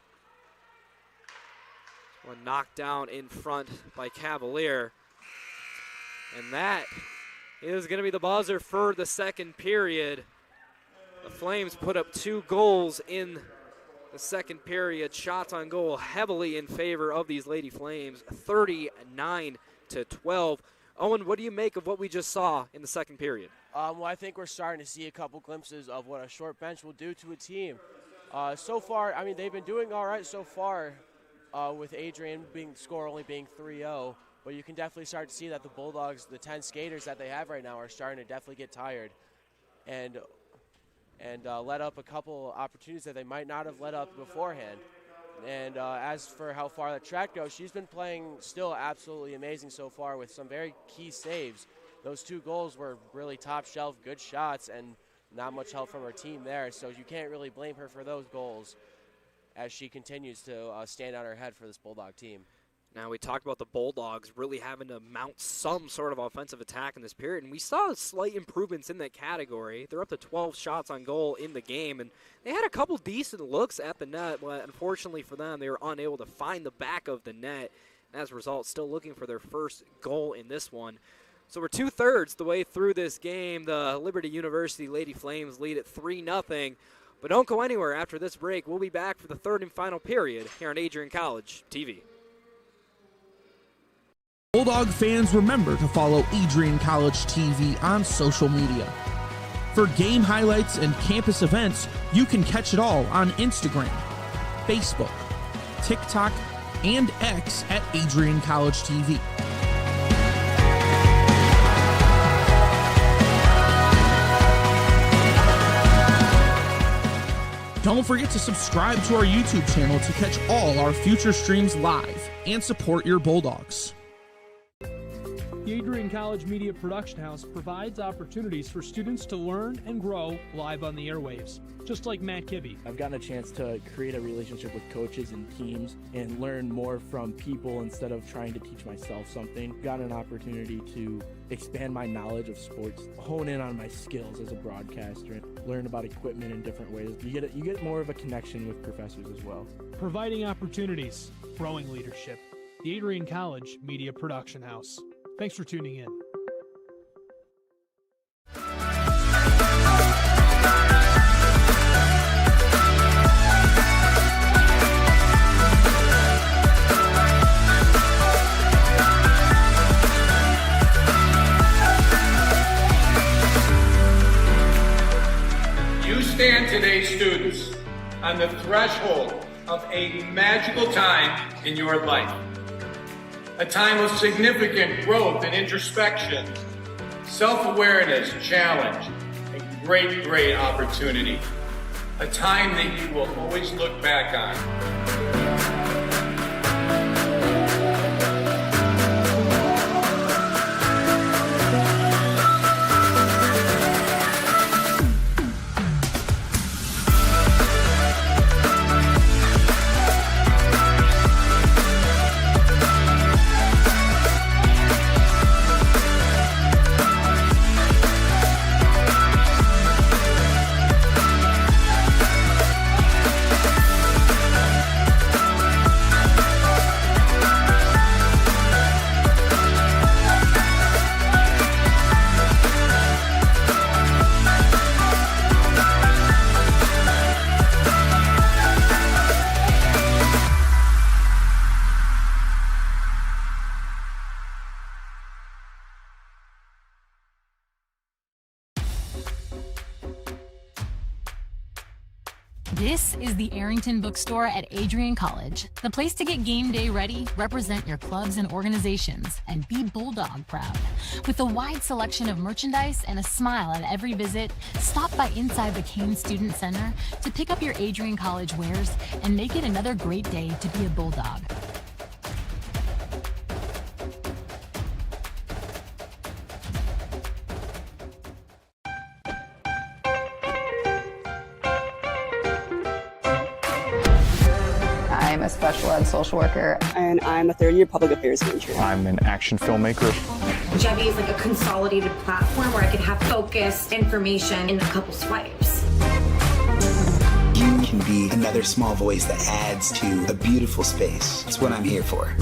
Speaker 6: One knocked down in front by Cavalier. And that is going to be the buzzer for the second period. The Flames put up 2 goals in the second period. Shots on goal heavily in favor of these Lady Flames. 39-12. Owen, what do you make of what we just saw in the second period?
Speaker 7: Well, I think we're starting to see a couple glimpses of what a short bench will do to a team. So far, I mean, they've been doing all right so far with Adrian score only being 3-0. But you can definitely start to see that the Bulldogs, the 10 skaters that they have right now, are starting to definitely get tired and let up a couple opportunities that they might not have let up beforehand. And as for how far that Track goes, she's been playing still absolutely amazing so far with some very key saves. those 2 goals were really top shelf, good shots, and not much help from her team there. So you can't really blame her for those goals as she continues to stand on her head for this Bulldog team.
Speaker 6: Now, we talked about the Bulldogs really having to mount some sort of offensive attack in this period, and we saw slight improvements in that category. They're up to 12 shots on goal in the game, and they had a couple decent looks at the net, but unfortunately for them, they were unable to find the back of the net. And as a result, still looking for their first goal in this one. So we're 2/3 the way through this game. The Liberty University Lady Flames lead at 3-0. But don't go anywhere after this break. We'll be back for the third and final period here on Adrian College TV.
Speaker 3: Bulldog fans, remember to follow Adrian College TV on social media. For game highlights and campus events, you can catch it all on Instagram, Facebook, TikTok, and X at AdrianCollegeTV. Don't forget to subscribe to our YouTube channel to catch all our future streams live and support your Bulldogs.
Speaker 13: The Adrian College Media Production House provides opportunities for students to learn and grow live on the airwaves, just like Matt Kibbe.
Speaker 16: I've gotten a chance to create a relationship with coaches and teams and learn more from people instead of trying to teach myself something. Got an opportunity to expand my knowledge of sports, hone in on my skills as a broadcaster, and learn about equipment in different ways. You get more of a connection with professors as well.
Speaker 13: Providing opportunities, growing leadership. The Adrian College Media Production House. Thanks for tuning in.
Speaker 8: You stand today, students, on the threshold of a magical time in your life. A time of significant growth and introspection, self-awareness, challenge, and great, great opportunity. A time that you will always look back on.
Speaker 17: This is the Arrington Bookstore at Adrian College, the place to get game day ready, represent your clubs and organizations, and be Bulldog proud. With a wide selection of merchandise and a smile at every visit, stop by inside the Kane Student Center to pick up your Adrian College wares and make it another great day to be a Bulldog.
Speaker 11: I'm a special ed social worker.
Speaker 12: And I'm a third-year public affairs major.
Speaker 4: I'm an action filmmaker.
Speaker 14: Jevi is like a consolidated platform where I could have focused information in a couple swipes.
Speaker 15: You can be another small voice that adds to a beautiful space. That's what I'm here for.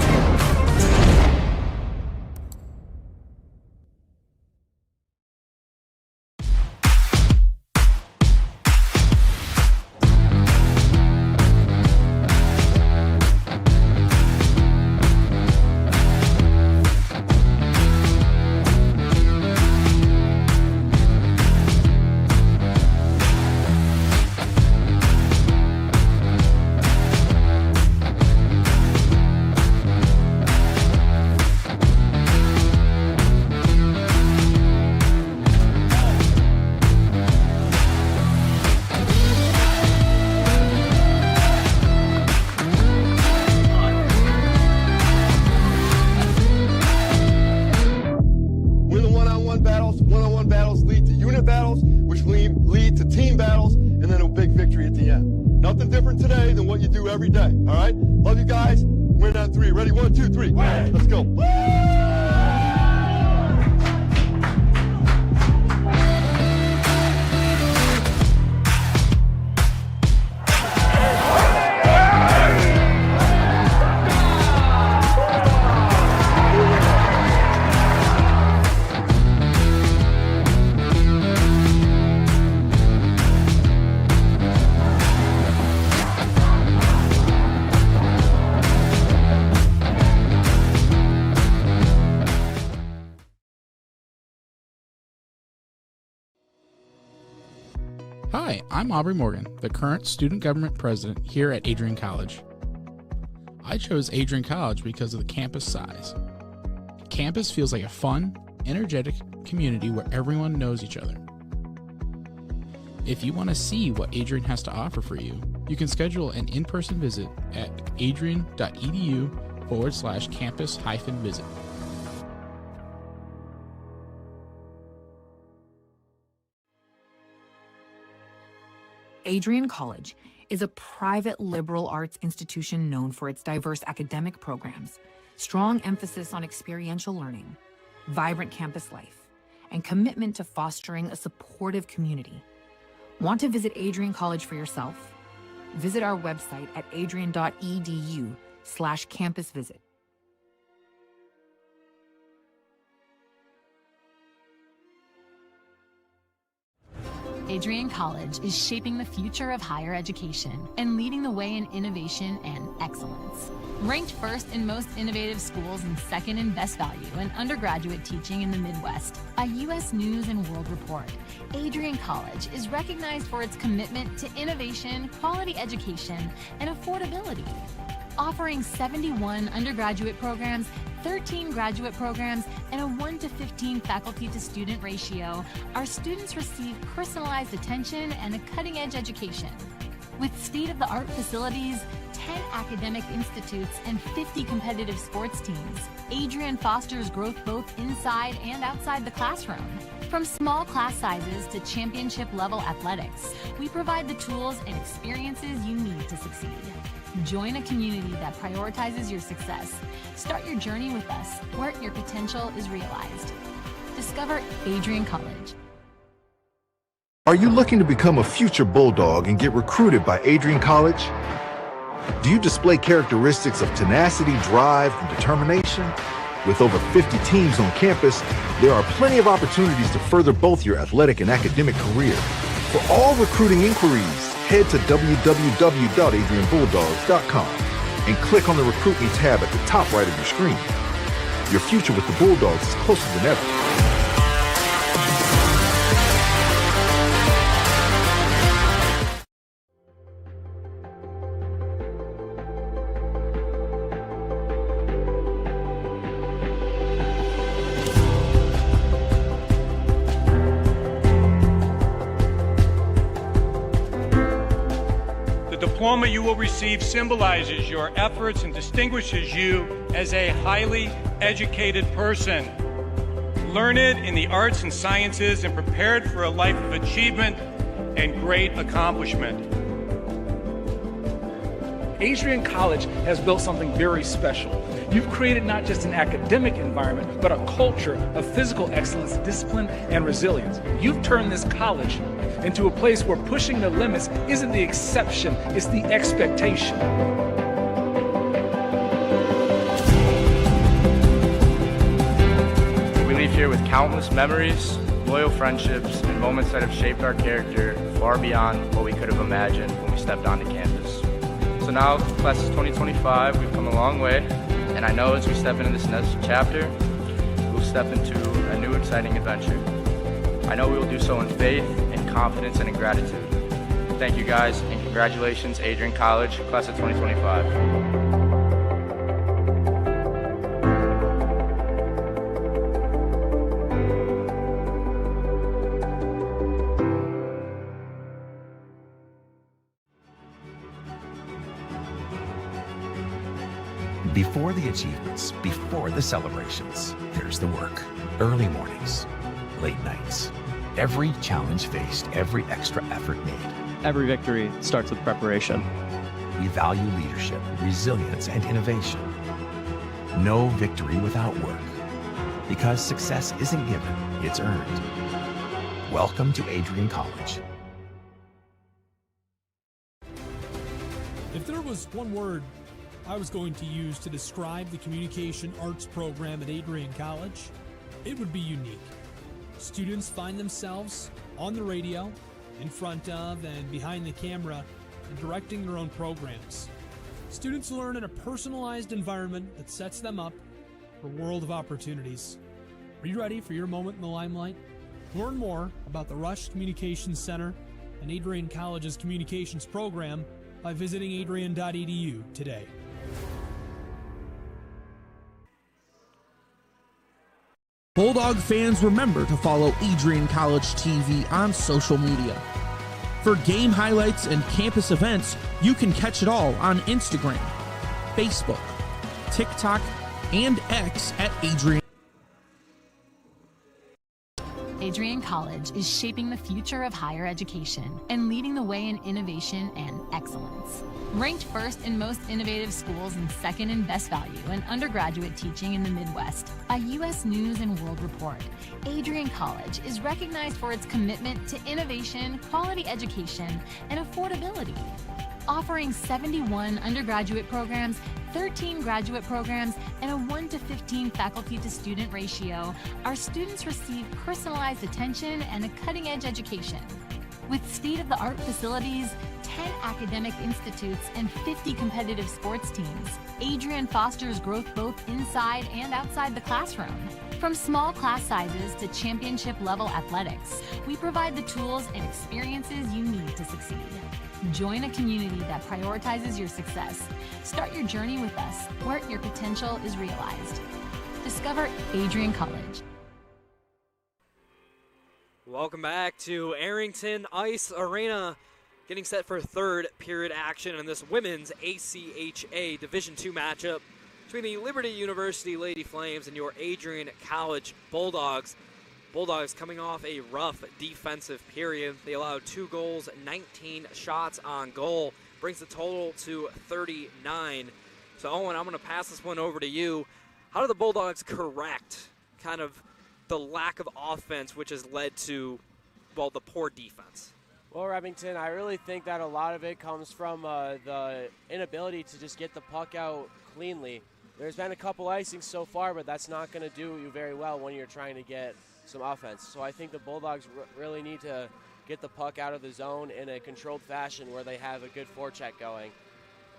Speaker 18: one-on-one battles lead to unit battles, which lead to team battles, and then a big victory at the end. Nothing different today than what you do every day, all right? Love you guys. Win on three. Ready? 1, 2, 3. Let's go.
Speaker 19: Hi, I'm Aubrey Morgan, the current student government president here at Adrian College. I chose Adrian College because of the campus size. Campus feels like a fun, energetic community where everyone knows each other. If you want to see what Adrian has to offer for you, you can schedule an in-person visit at adrian.edu/campus-visit.
Speaker 20: Adrian College is a private liberal arts institution known for its diverse academic programs, strong emphasis on experiential learning, vibrant campus life, and commitment to fostering a supportive community. Want to visit Adrian College for yourself? Visit our website at adrian.edu/campus-visit.
Speaker 17: Adrian College is shaping the future of higher education and leading the way in innovation and excellence. Ranked first in most innovative schools and second in best value in undergraduate teaching in the Midwest by U.S. News & World Report, Adrian College is recognized for its commitment to innovation, quality education, and affordability. Offering 71 undergraduate programs, 13 graduate programs, and a 1-to-15 faculty-to-student ratio, our students receive personalized attention and a cutting-edge education. With state-of-the-art facilities, 10 academic institutes, and 50 competitive sports teams, Adrian fosters growth both inside and outside the classroom. From small class sizes to championship-level athletics, we provide the tools and experiences you need to succeed. Join a community that prioritizes your success. Start your journey with us, where your potential is realized. Discover Adrian College.
Speaker 21: Are you looking to become a future Bulldog and get recruited by Adrian College? Do you display characteristics of tenacity, drive, and determination? With over 50 teams on campus, there are plenty of opportunities to further both your athletic and academic career. For all recruiting inquiries, head to www.adrianbulldogs.com and click on the Recruit Me tab at the top right of your screen. Your future with the Bulldogs is closer than ever.
Speaker 8: The diploma you will receive symbolizes your efforts and distinguishes you as a highly educated person, learned in the arts and sciences and prepared for a life of achievement and great accomplishment.
Speaker 9: Adrian College has built something very special. You've created not just an academic environment, but a culture of physical excellence, discipline, and resilience. You've turned this college into a place where pushing the limits isn't the exception, it's the expectation.
Speaker 10: We leave here with countless memories, loyal friendships, and moments that have shaped our character far beyond what we could have imagined when we stepped onto campus. So now, class of 2025, we've come a long way, and I know as we step into this next chapter, we'll step into a new exciting adventure. I know we will do so in faith, in confidence, and in gratitude. Thank you guys, and congratulations, Adrian College, class of 2025.
Speaker 1: Before the achievements, before the celebrations, there's the work. Early mornings, late nights. Every challenge faced, every extra effort made.
Speaker 2: Every victory starts with preparation.
Speaker 1: We value leadership, resilience, and innovation. No victory without work. Because success isn't given, it's earned. Welcome to Adrian College.
Speaker 13: If there was one word I was going to use to describe the communication arts program at Adrian College, it would be unique. Students find themselves on the radio, in front of and behind the camera, and directing their own programs. Students learn in a personalized environment that sets them up for a world of opportunities. Are you ready for your moment in the limelight? Learn more about the Rush Communications Center and Adrian College's communications program by visiting adrian.edu today.
Speaker 3: Bulldog fans, remember to follow Adrian College TV on social media. For game highlights and campus events, you can catch it all on Instagram, Facebook, TikTok, and X at Adrian.
Speaker 17: Adrian College is shaping the future of higher education and leading the way in innovation and excellence. Ranked first in most innovative schools and second in best value in undergraduate teaching in the Midwest by U.S. News and World Report, Adrian College is recognized for its commitment to innovation, quality education, and affordability. Offering 71 undergraduate programs, 13 graduate programs, and a 1:15 faculty-to-student ratio, our students receive personalized attention and a cutting-edge education. With state-of-the-art facilities, 10 academic institutes, and 50 competitive sports teams, Adrian fosters growth both inside and outside the classroom. From small class sizes to championship-level athletics, we provide the tools and experiences you need to succeed. Join a community that prioritizes your success. Start your journey with us, where your potential is realized. Discover Adrian College.
Speaker 6: Welcome back to Arrington Ice Arena, getting set for third period action in this women's ACHA Division II matchup between the Liberty University Lady Flames and your Adrian College Bulldogs. Bulldogs coming off a rough defensive period. They allowed 2 goals, 19 shots on goal, brings the total to 39. So Owen, I'm going to pass this one over to you. How do the Bulldogs correct kind of the lack of offense, which has led to, well, the poor defense?
Speaker 7: Well, Remington, I really think that a lot of it comes from the inability to just get the puck out cleanly. There's been a couple icings so far, but that's not going to do you very well when you're trying to get some offense. So I think the Bulldogs really need to get the puck out of the zone in a controlled fashion where they have a good forecheck going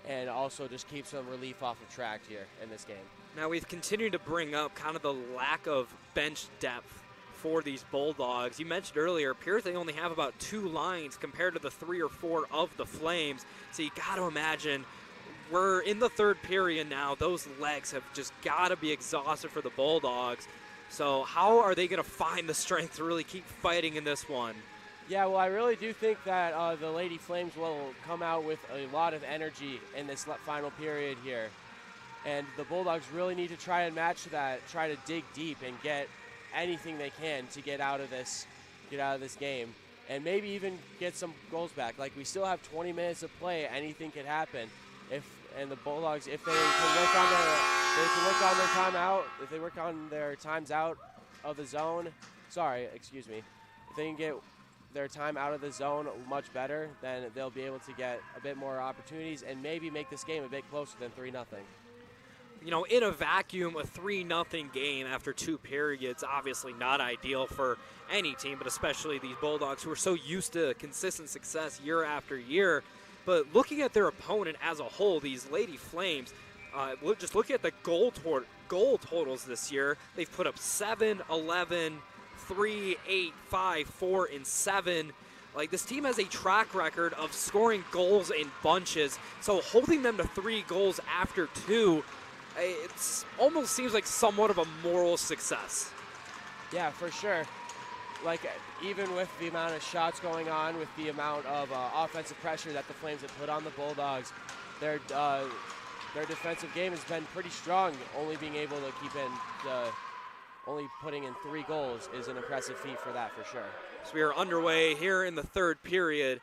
Speaker 7: and also just keep some relief off of track here in this game.
Speaker 6: Now, we've continued to bring up kind of the lack of bench depth for these Bulldogs. You mentioned earlier, it appears they only have about 2 lines compared to the 3 or 4 of the Flames. So you got to imagine we're in the third period now. Those legs have just got to be exhausted for the Bulldogs. So how are they going to find the strength to really keep fighting in this one?
Speaker 7: Yeah, well, I really do think that the Lady Flames will come out with a lot of energy in this final period here. And the Bulldogs really need to try and match that, try to dig deep and get anything they can to get out of this game. And maybe even get some goals back. Like, we still have 20 minutes of play. Anything could happen. And the Bulldogs, if they can work on their timeout, if they work on their times out of the zone, if they can get their time out of the zone much better, then they'll be able to get a bit more opportunities and maybe make this game a bit closer than 3-0.
Speaker 6: You know, in a vacuum, a 3-0 game after 2 periods, obviously not ideal for any team, but especially these Bulldogs who are so used to consistent success year after year. But looking at their opponent as a whole, these Lady Flames, just looking at the goal totals this year, they've put up 7, 11, 3, 8, 5, 4, and 7. Like, this team has a track record of scoring goals in bunches, so holding them to 3 goals after 2, it almost seems like somewhat of a moral success.
Speaker 7: Yeah, for sure. Like, even with the amount of shots going on, with the amount of offensive pressure that the Flames have put on the Bulldogs, they're their defensive game has been pretty strong. Only being able to keep in only putting in 3 goals is an impressive feat for that, for sure.
Speaker 6: So we are underway here in the third period.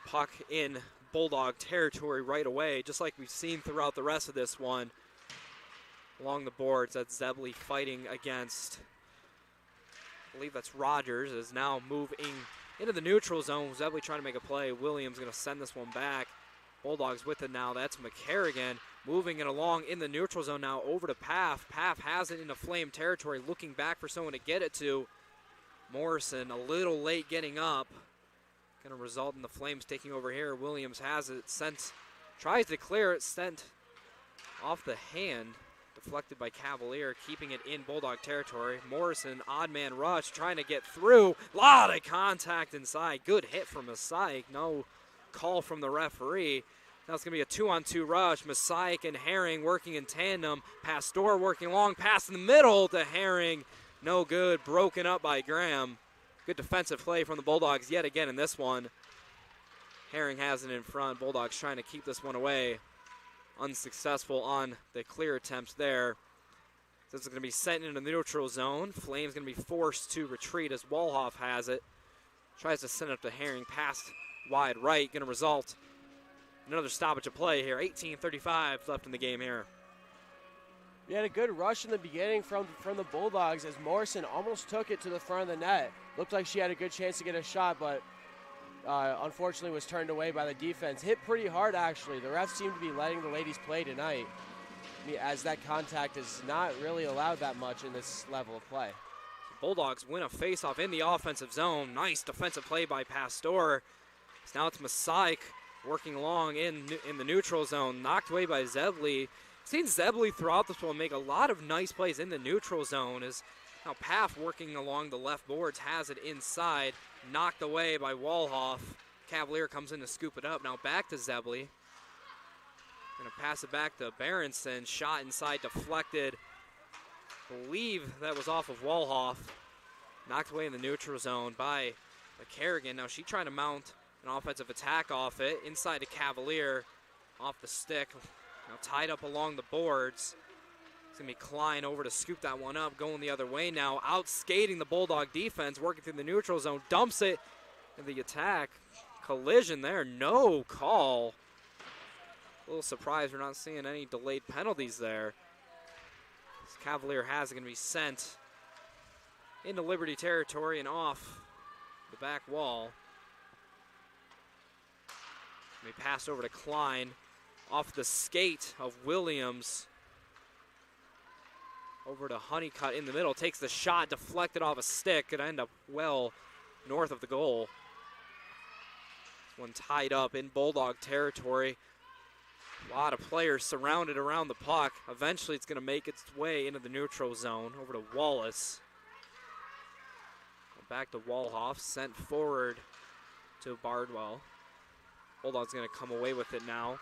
Speaker 6: Puck in Bulldog territory right away, just like we've seen throughout the rest of this one. Along the boards, that's Zebley fighting against, I believe that's Rogers, is now moving into the neutral zone. Zebley trying to make a play. Williams going to send this one back. Bulldogs with it now. That's McCarrigan moving it along in the neutral zone now over to Paff. Paff has it into Flame territory, looking back for someone to get it to. Morrison a little late getting up. Going to result in the Flames taking over here. Williams has it, sent, tries to clear it, sent off the hand. Deflected by Cavalier, keeping it in Bulldog territory. Morrison, odd man rush, trying to get through. Lot of contact inside. Good hit from Messiah. No call from the referee. Now it's going to be a 2-on-2 rush. Messiah and Herring working in tandem. Pastor working long, pass in the middle to Herring. No good. Broken up by Graham. Good defensive play from the Bulldogs yet again in this one. Herring has it in front. Bulldogs trying to keep this one away. Unsuccessful on the clear attempts there. So it's going to be sent into the neutral zone. Flames going to be forced to retreat as Walhoff has it. Tries to send it up to Herring. Pass wide right. Going to result in another stoppage of play here. 18:35 left in the game here.
Speaker 7: We had a good rush in the beginning from the Bulldogs as Morrison almost took it to the front of the net. Looked like she had a good chance to get a shot, but unfortunately was turned away by the defense. Hit pretty hard, actually. The refs seem to be letting the ladies play tonight, as that contact is not really allowed that much in this level of play.
Speaker 6: Bulldogs win a faceoff in the offensive zone. Nice defensive play by Pastor. So now it's Messiah working along in the neutral zone. Knocked away by Zebley. Seen Zebley throughout this one make a lot of nice plays in the neutral zone. As now Paff working along the left boards has it inside. Knocked away by Walhoff. Cavalier comes in to scoop it up. Now back to Zebley. Going to pass it back to Berenson. Shot inside, deflected. Believe that was off of Walhoff. Knocked away in the neutral zone by Kerrigan. Now she trying to mount an offensive attack off it. Inside to Cavalier. Off the stick. Now tied up along the boards. It's going to be Klein over to scoop that one up. Going the other way now. Out skating the Bulldog defense. Working through the neutral zone. Dumps it in the attack. Collision there. No call. A little surprised we're not seeing any delayed penalties there. This Cavalier has it, going to be sent into Liberty territory and off the back wall. Going to be passed over to Klein. Off the skate of Williams. Over to Honeycutt in the middle. Takes the shot, deflected off a stick. Could end up well north of the goal. This one tied up in Bulldog territory. A lot of players surrounded around the puck. Eventually it's going to make its way into the neutral zone. Over to Wallace. Back to Walhoff. Sent forward to Bardwell. Bulldog's going to come away with it now.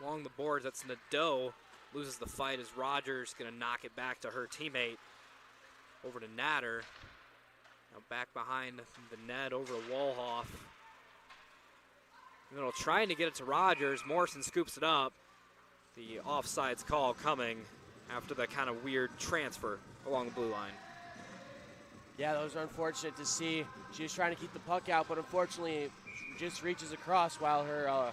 Speaker 6: Along the boards, that's Nadeau. Loses the fight as Rogers going to knock it back to her teammate. Over to Natter. Now back behind the net over to Walhoff. Middle trying to get it to Rogers. Morrison scoops it up. The offsides call coming after that kind of weird transfer along the blue line.
Speaker 7: Yeah, those are unfortunate to see. She was trying to keep the puck out, but unfortunately just reaches across while her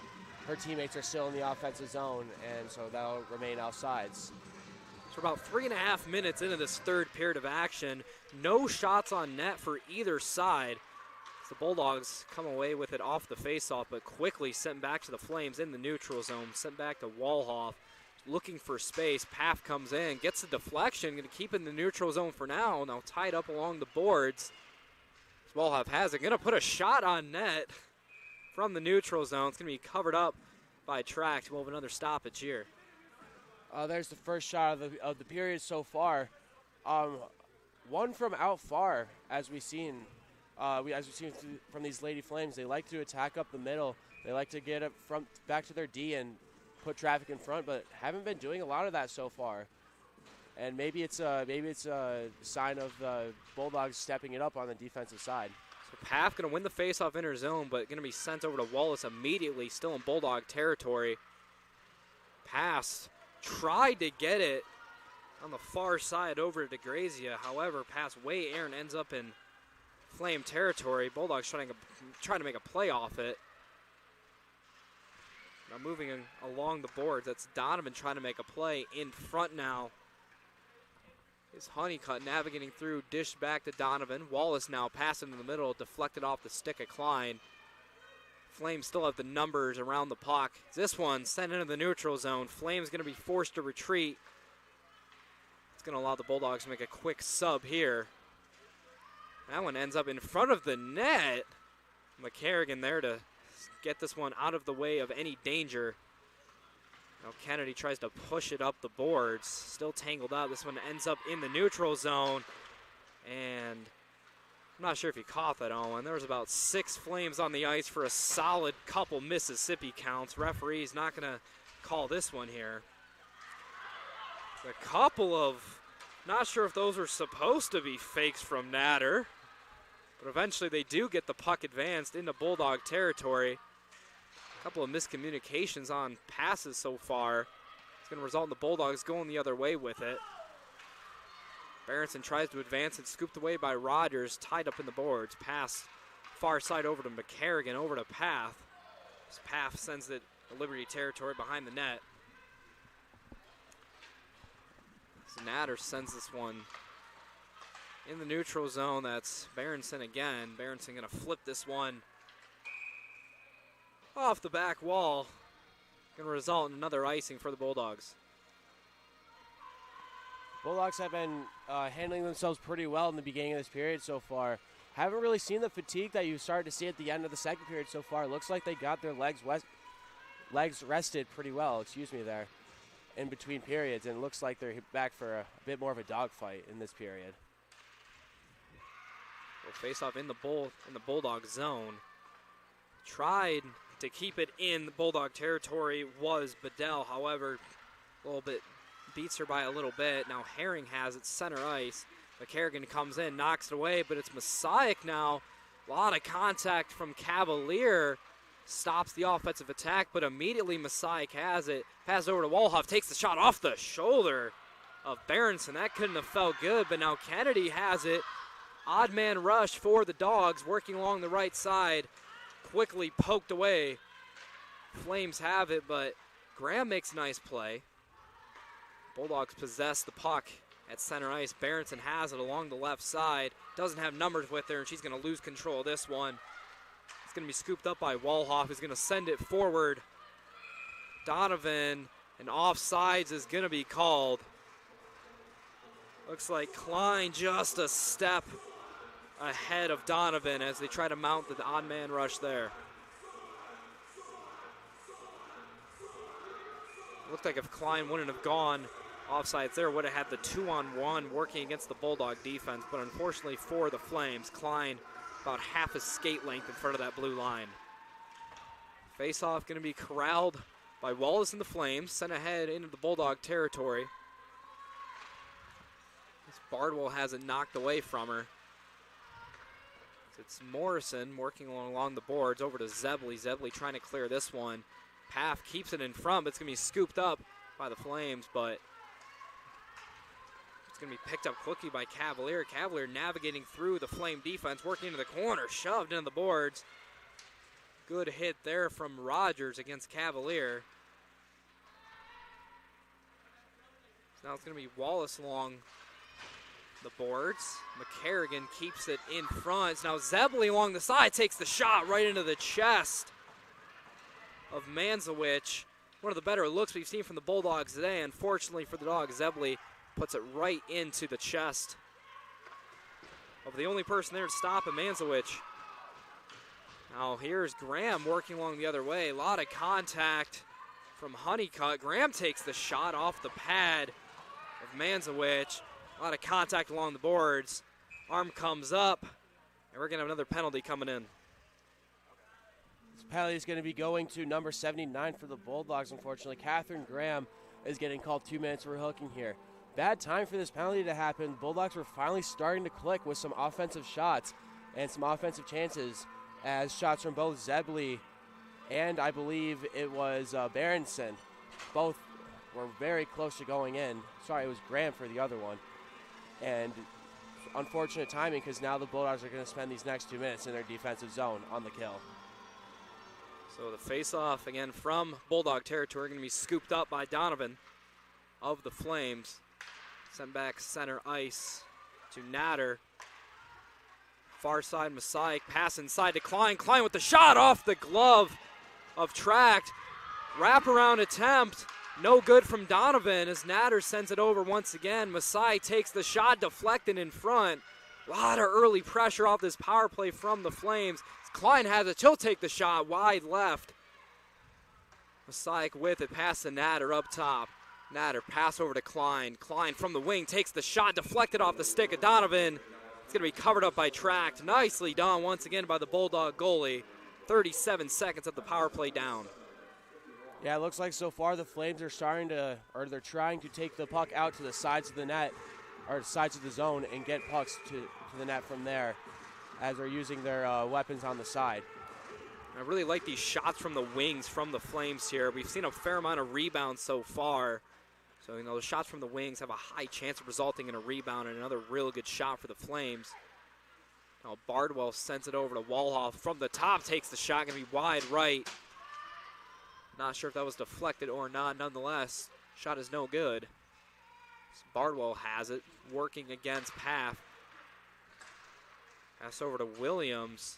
Speaker 7: teammates are still in the offensive zone, and so that'll remain offsides.
Speaker 6: So about 3.5 minutes into this third period of action, no shots on net for either side. The Bulldogs come away with it off the faceoff, but quickly sent back to the Flames in the neutral zone. Sent back to Walhoff, looking for space. Paff comes in, gets the deflection, going to keep it in the neutral zone for now. Now tied up along the boards. Walhoff has it, going to put a shot on net from the neutral zone. It's going to be covered up by Trax. We'll have another stoppage here.
Speaker 7: There's the first shot of the period so far. One from out far, as we've seen. From these Lady Flames, they like to attack up the middle. They like to get it back to their D and put traffic in front, but haven't been doing a lot of that so far. And maybe it's a sign of the Bulldogs stepping it up on the defensive side.
Speaker 6: So Paff going to win the faceoff in her zone, but going to be sent over to Wallace immediately, still in Bulldog territory. Pass tried to get it on the far side over to DeGrazia. However, pass way Aaron ends up in Flame territory. Bulldogs trying to make a play off it. Now moving along the boards, that's Donovan trying to make a play in front now. Is Honeycutt navigating through, dished back to Donovan. Wallace now passing in the middle, deflected off the stick of Klein. Flames still have the numbers around the puck. This one sent into the neutral zone. Flames going to be forced to retreat. It's going to allow the Bulldogs to make a quick sub here. That one ends up in front of the net. McCarrigan there to get this one out of the way of any danger. Now Kennedy tries to push it up the boards. Still tangled up. This one ends up in the neutral zone. And I'm not sure if you caught that, Owen. There was about 6 Flames on the ice for a solid couple Mississippi counts. Referee's not going to call this one here. A couple of, not sure if those were supposed to be fakes from Natter. But eventually they do get the puck advanced into Bulldog territory. A couple of miscommunications on passes so far. It's going to result in the Bulldogs going the other way with it. Berenson tries to advance and scooped away by Rogers, tied up in the boards. Pass far side over to McCarrigan, over to Path. Path sends it to Liberty territory behind the net. So Natter sends this one in the neutral zone. That's Berenson again. Berenson going to flip this one off the back wall. Going to result in another icing for the Bulldogs.
Speaker 7: Bulldogs have been handling themselves pretty well in the beginning of this period so far. Haven't really seen the fatigue that you started to see at the end of the second period so far. Looks like they got their legs rested pretty well, there, in between periods, and it looks like they're back for a bit more of a dogfight in this period.
Speaker 6: We'll face off in the Bulldog zone. Tried to keep it in the Bulldog territory was Bedell. However, a little bit beats her by a little bit. Now Herring has it center ice. McCarrigan comes in, knocks it away, but it's Messiah now. A lot of contact from Cavalier. Stops the offensive attack, but immediately Messiah has it. Pass over to Walhoff, takes the shot off the shoulder of Berenson. That couldn't have felt good, but now Kennedy has it. Odd man rush for the Dogs, working along the right side. Quickly poked away. Flames have it, but Graham makes a nice play. Bulldogs possess the puck at center ice. Berenson has it along the left side. Doesn't have numbers with her, and she's going to lose control of this one. It's going to be scooped up by Walhoff, who's going to send it forward. Donovan, and offsides is going to be called. Looks like Klein just a step ahead of Donovan as they try to mount the odd man rush there. Looked like if Klein wouldn't have gone offsides there, would have had the 2-on-1 working against the Bulldog defense, but unfortunately for the Flames, Klein about half his skate length in front of that blue line. Face-off going to be corralled by Wallace and the Flames, sent ahead into the Bulldog territory. This Bardwell has it knocked away from her. It's Morrison working along the boards over to Zebley. Zebley trying to clear this one. Paff keeps it in front, but it's going to be scooped up by the Flames, but it's going to be picked up quickly by Cavalier. Cavalier navigating through the Flame defense, working into the corner, shoved into the boards. Good hit there from Rogers against Cavalier. So now it's going to be Wallace along the boards. McCarrigan keeps it in front. Now Zebley along the side takes the shot right into the chest of Manzowicz. One of the better looks we've seen from the Bulldogs today. Unfortunately for the Dogs, Zebley puts it right into the chest of the only person there to stop him, Manzowicz. Now here's Graham working along the other way. A lot of contact from Honeycutt. Graham takes the shot off the pad of Manzowicz. A lot of contact along the boards. Arm comes up, and we're going to have another penalty coming in.
Speaker 7: This penalty is going to be going to number 79 for the Bulldogs, unfortunately. Catherine Graham is getting called 2 minutes for hooking here. Bad time for this penalty to happen. Bulldogs were finally starting to click with some offensive shots, and some offensive chances as shots from both Zebley and I believe it was Berenson. Both were very close to going in. Sorry, it was Graham for the other one. And unfortunate timing because now the Bulldogs are going to spend these next 2 minutes in their defensive zone on the kill.
Speaker 6: So the face-off again from Bulldog territory going to be scooped up by Donovan of the Flames. Sent back center ice to Natter. Far side Messiah, pass inside to Klein. Klein with the shot off the glove of Tract. Wraparound attempt, no good from Donovan as Natter sends it over once again. Messiah takes the shot, deflected in front. A lot of early pressure off this power play from the Flames. Klein has it, he'll take the shot wide left. Messiah with it, pass to Natter up top. Natter pass over to Klein. Klein from the wing takes the shot, deflected off the stick of Donovan. It's going to be covered up by Tract. Nicely done once again by the Bulldog goalie. 37 seconds of the power play down.
Speaker 7: Yeah, it looks like so far the Flames are they're trying to take the puck out to the sides of the net, or sides of the zone, and get pucks to the net from there as they're using their weapons on the side.
Speaker 6: I really like these shots from the wings from the Flames here. We've seen a fair amount of rebounds so far. So, the shots from the wings have a high chance of resulting in a rebound and another real good shot for the Flames. Now Bardwell sends it over to Walhoff. From the top, takes the shot, going to be wide right. Not sure if that was deflected or not. Nonetheless, shot is no good. So Bardwell has it, working against Path. Pass over to Williams.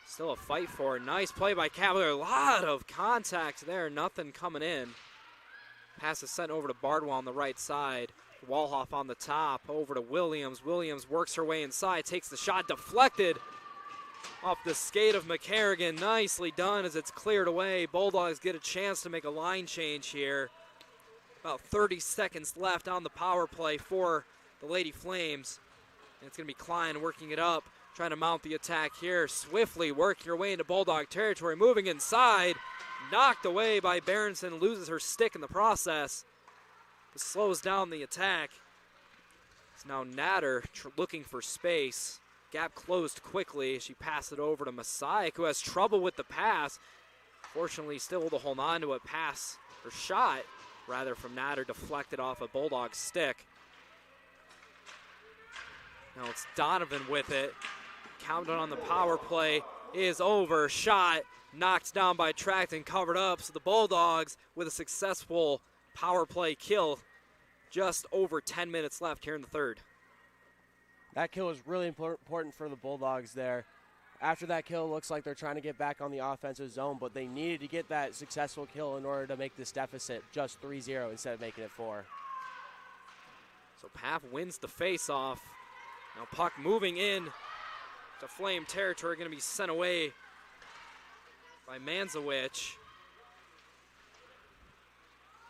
Speaker 6: Still a fight for it. Nice play by Cavalier. A lot of contact there. Nothing coming in. Pass is sent over to Bardwell on the right side. Walhoff on the top. Over to Williams. Williams works her way inside. Takes the shot. Deflected off the skate of McCarrigan. Nicely done as it's cleared away. Bulldogs get a chance to make a line change here. About 30 seconds left on the power play for the Lady Flames. And it's going to be Klein working it up. Trying to mount the attack here. Swiftly working her way into Bulldog territory. Moving inside. Knocked away by Berenson. Loses her stick in the process. This slows down the attack. It's now Natter looking for space. Gap closed quickly. She passed it over to Messiah, who has trouble with the pass. Fortunately, still able to hold on to a pass, or shot, rather, from Natter, deflected off a Bulldog stick. Now it's Donovan with it. Countdown on the power play is over. Shot knocked down by Tract and covered up. So the Bulldogs with a successful power play kill. Just over 10 minutes left here in the third.
Speaker 7: That kill was really important for the Bulldogs there. After that kill, it looks like they're trying to get back on the offensive zone, but they needed to get that successful kill in order to make this deficit just 3-0 instead of making it 4.
Speaker 6: So Paff wins the face-off. Now puck moving in to Flame territory, going to be sent away by Manzowicz.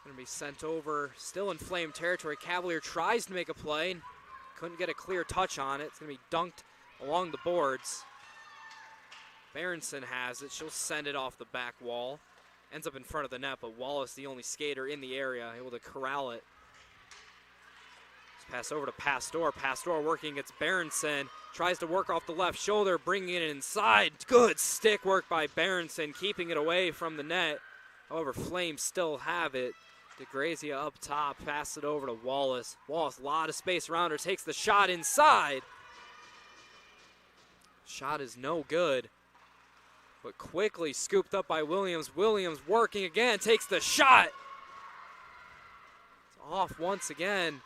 Speaker 6: Going to be sent over, still in Flame territory. Cavalier tries to make a play, couldn't get a clear touch on it. It's going to be dunked along the boards. Berenson has it. She'll send it off the back wall. Ends up in front of the net, but Wallace, the only skater in the area, able to corral it. Pass over to Pastor. Pastor working against Berenson. Tries to work off the left shoulder, bringing it inside. Good stick work by Berenson, keeping it away from the net. However, Flames still have it. DeGrazia up top, pass it over to Wallace. Wallace, a lot of space around her, takes the shot inside. Shot is no good, but quickly scooped up by Williams. Williams working again, takes the shot. It's off once again.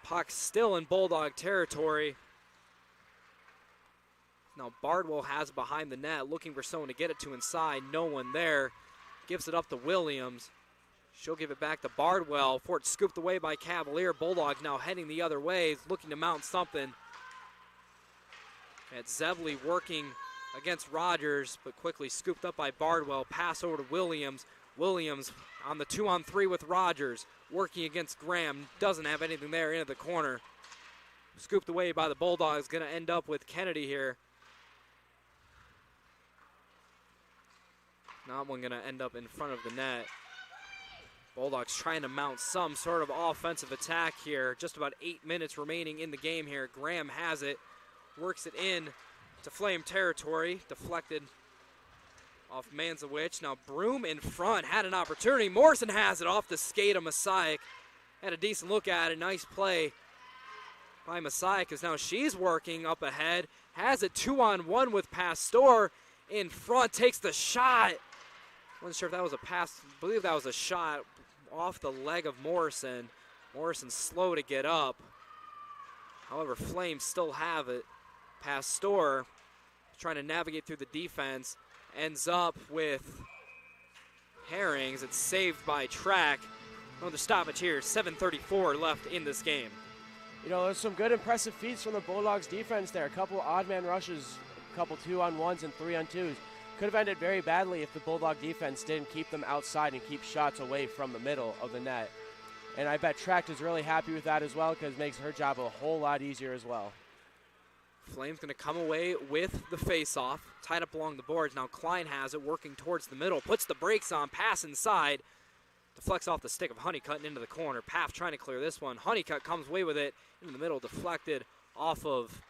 Speaker 6: Puck still in Bulldog territory. Now Bardwell has it behind the net, looking for someone to get it to inside. No one there. Gives it up to Williams. She'll give it back to Bardwell. Fort scooped away by Cavalier. Bulldogs now heading the other way, looking to mount something. And Zebley working against Rogers, but quickly scooped up by Bardwell. Pass over to Williams. Williams on the 2-on-3 with Rogers. Working against Graham. Doesn't have anything there into the corner. Scooped away by the Bulldogs. Going to end up with Kennedy here. Not one going to end up in front of the net. Bulldogs trying to mount some sort of offensive attack here. Just about 8 minutes remaining in the game here. Graham has it. works it in to Flame territory, deflected off Manzowicz. Now Broom in front, had an opportunity. Morrison has it off the skate of Messiah. Had a decent look at it, nice play by Messiah, because now she's working up ahead. Has it 2-on-1 with Pastor in front, takes the shot. Wasn't sure if that was a pass, I believe that was a shot off the leg of Morrison. Morrison slow to get up. However, Flames still have it. Pastor trying to navigate through the defense, ends up with Herrings. It's saved by Track. Another stoppage here, 7:34 left in this game.
Speaker 7: You know, there's some good impressive feats from the Bulldogs defense there. A couple odd man rushes, a couple 2-on-1s and 3-on-2s. Could have ended very badly if the Bulldog defense didn't keep them outside and keep shots away from the middle of the net. And I bet Tract is really happy with that as well, because it makes her job a whole lot easier as well.
Speaker 6: Flames going to come away with the face-off, tied up along the boards. Now Klein has it, working towards the middle, puts the brakes on, pass inside, deflects off the stick of Honeycutt and into the corner. Paff trying to clear this one. Honeycutt comes away with it in the middle, deflected off of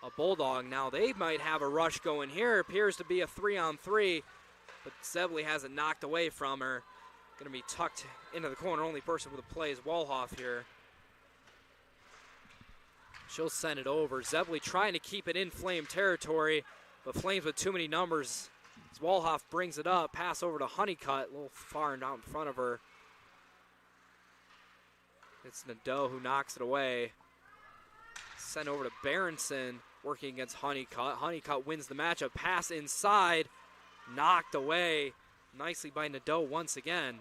Speaker 6: a Bulldog. Now they might have a rush going here. Appears to be a 3-on-3, but Zebley has it knocked away from her. Going to be tucked into the corner. Only person with the play is Walhoff here. She'll send it over. Zebley trying to keep it in Flame territory, but Flames with too many numbers. As Walhoff brings it up, pass over to Honeycutt, a little far and out in front of her. It's Nadeau who knocks it away. Sent over to Berenson, working against Honeycutt. Honeycutt wins the matchup. Pass inside, knocked away nicely by Nadeau once again.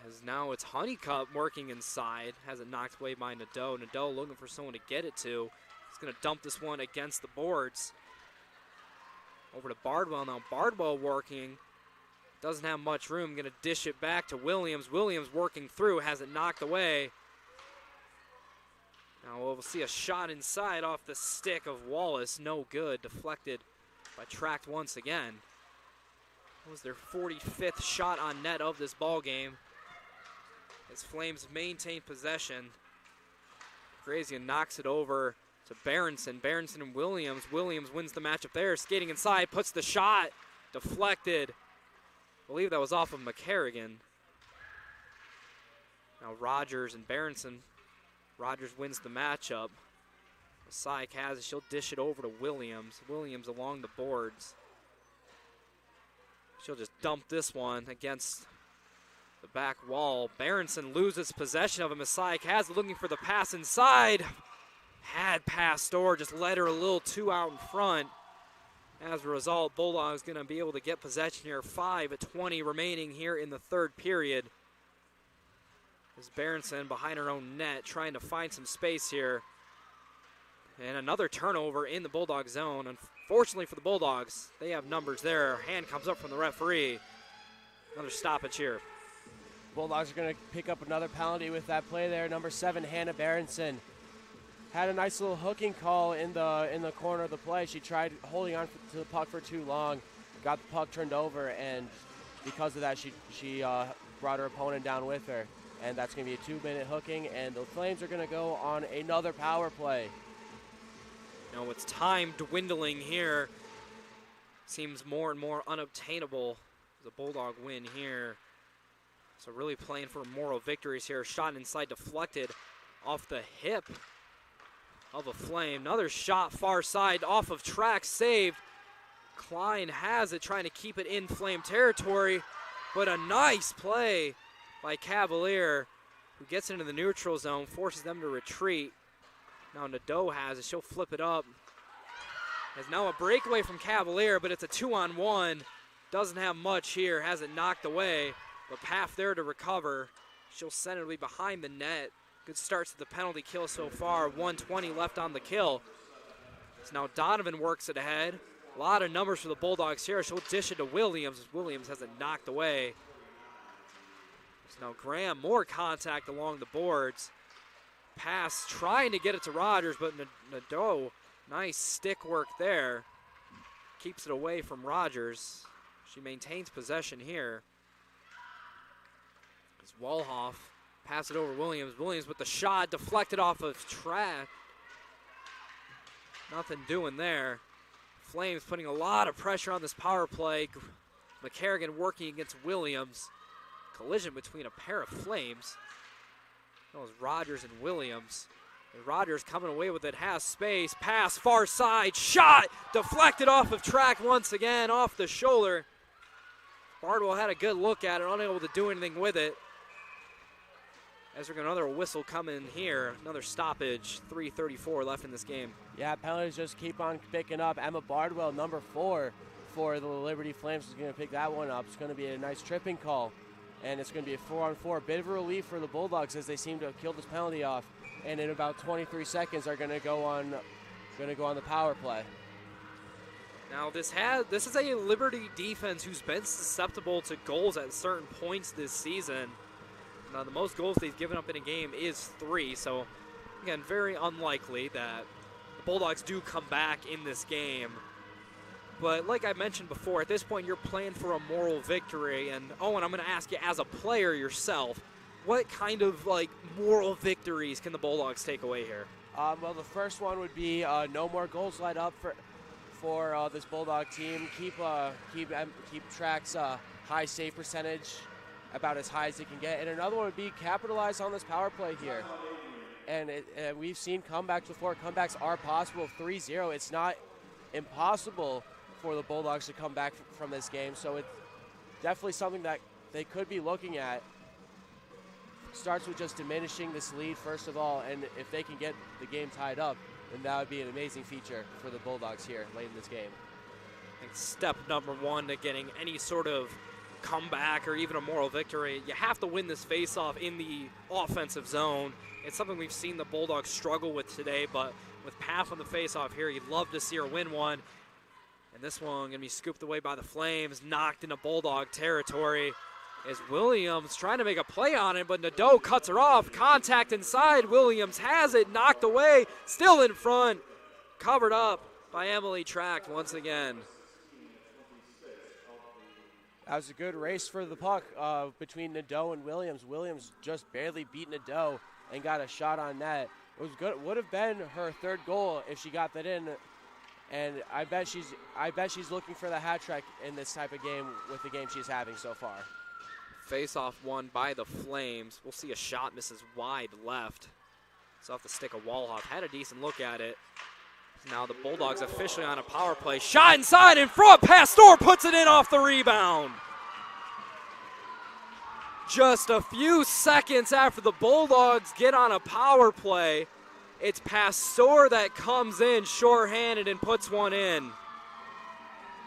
Speaker 6: As now it's Honeycutt working inside. Has it knocked away by Nadeau. Nadeau looking for someone to get it to. He's going to dump this one against the boards. Over to Bardwell now. Bardwell working. Doesn't have much room. Going to dish it back to Williams. Williams working through. Has it knocked away. Now we'll see a shot inside off the stick of Wallace. No good. Deflected by Tract once again. That was their 45th shot on net of this ball game. As Flames maintain possession. Grazian knocks it over to Berenson. Berenson and Williams. Williams wins the matchup there. Skating inside, puts the shot. Deflected. I believe that was off of McCarrigan. Now Rogers and Berenson. Rogers wins the matchup. Messiah has it. She'll dish it over to Williams. Williams along the boards. She'll just dump this one against the back wall. Berenson loses possession of it. Messiah has it, looking for the pass inside. Had Pastor, just led her a little too out in front. As a result, Bulldogs going to be able to get possession here. 5:20 remaining here in the third period. As Berenson behind her own net, trying to find some space here. And another turnover in the Bulldog zone. Unfortunately for the Bulldogs, they have numbers there. Hand comes up from the referee. Another stoppage here.
Speaker 7: Bulldogs are going to pick up another penalty with that play there. Number 7, Hannah Berenson. Had a nice little hooking call in the corner of the play. She tried holding on to the puck for too long, got the puck turned over, and because of that, she brought her opponent down with her. And that's going to be a 2-minute hooking, and the Flames are going to go on another power play.
Speaker 6: Now it's time dwindling here. Seems more and more unobtainable. The Bulldog win here. So really playing for moral victories here. Shot inside, deflected off the hip of a Flame. Another shot far side off of Track, saved. Klein has it, trying to keep it in Flame territory, but a nice play by Cavalier, who gets into the neutral zone, forces them to retreat. Now Nadeau has it, she'll flip it up. There's now a breakaway from Cavalier, but it's a 2-on-1. Doesn't have much here, has it knocked away, but Paff there to recover. She'll send it behind the net. Good starts to the penalty kill so far. 1:20 left on the kill. So now Donovan works it ahead. A lot of numbers for the Bulldogs here. She'll dish it to Williams. Williams has it knocked away. So now Graham, more contact along the boards. Pass trying to get it to Rogers, but Nadeau, nice stick work there. Keeps it away from Rogers. She maintains possession here. As Walhoff Pass it over Williams. Williams with the shot, deflected off of track. Nothing doing there. Flames putting a lot of pressure on this power play. McCarrigan working against Williams. Collision between a pair of Flames. That was Rogers and Williams. And Rogers coming away with it, has space, pass, far side, shot, deflected off of track once again, off the shoulder. Bardwell had a good look at it, unable to do anything with it. As we're going another whistle come in here, another stoppage, 3:34 left in this game.
Speaker 7: Yeah, penalties just keep on picking up. Emma Bardwell, number 4 for the Liberty Flames, is going to pick that one up. It's going to be a nice tripping call, and it's going to be a 4-on-4. Bit of a relief for the Bulldogs as they seem to have killed this penalty off, and in about 23 seconds are going to go on the power play.
Speaker 6: Now this is a Liberty defense who's been susceptible to goals at certain points this season. Now the most goals they've given up in a game is 3, so again, very unlikely that the Bulldogs do come back in this game. But like I mentioned before, at this point you're playing for a moral victory, and Owen, I'm going to ask you as a player yourself, what kind of moral victories can the Bulldogs take away here?
Speaker 7: Well, the first one would be no more goals let up for this Bulldog team. Keep Track's high save percentage about as high as it can get. And another one would be capitalize on this power play here. And we've seen comebacks before. Comebacks are possible. 3-0, it's not impossible for the Bulldogs to come back from this game. So it's definitely something that they could be looking at. Starts with just diminishing this lead, first of all, and if they can get the game tied up, then that would be an amazing feature for the Bulldogs here late in this game.
Speaker 6: I think step number 1 to getting any sort of comeback or even a moral victory, you have to win this face-off in the offensive zone. It's something we've seen the Bulldogs struggle with today, but with Paff on the face-off here, you'd love to see her win one. And this one going to be scooped away by the Flames, knocked into Bulldog territory. Is Williams trying to make a play on it, but Nadeau cuts her off. Contact inside. Williams has it, knocked away, still in front. Covered up by Emily Tract once again.
Speaker 7: That was a good race for the puck between Nadeau and Williams. Williams just barely beat Nadeau and got a shot on net. It was good. Would have been her 3rd goal if she got that in. And I bet she's looking for the hat trick in this type of game with the game she's having so far.
Speaker 6: Face-off won by the Flames. We'll see a shot misses wide left. It's off the stick of Walhoff. Had a decent look at it. Now the Bulldogs officially on a power play. Shot inside in front. Pastor puts it in off the rebound. Just a few seconds after the Bulldogs get on a power play, it's Pastor that comes in shorthanded and puts one in.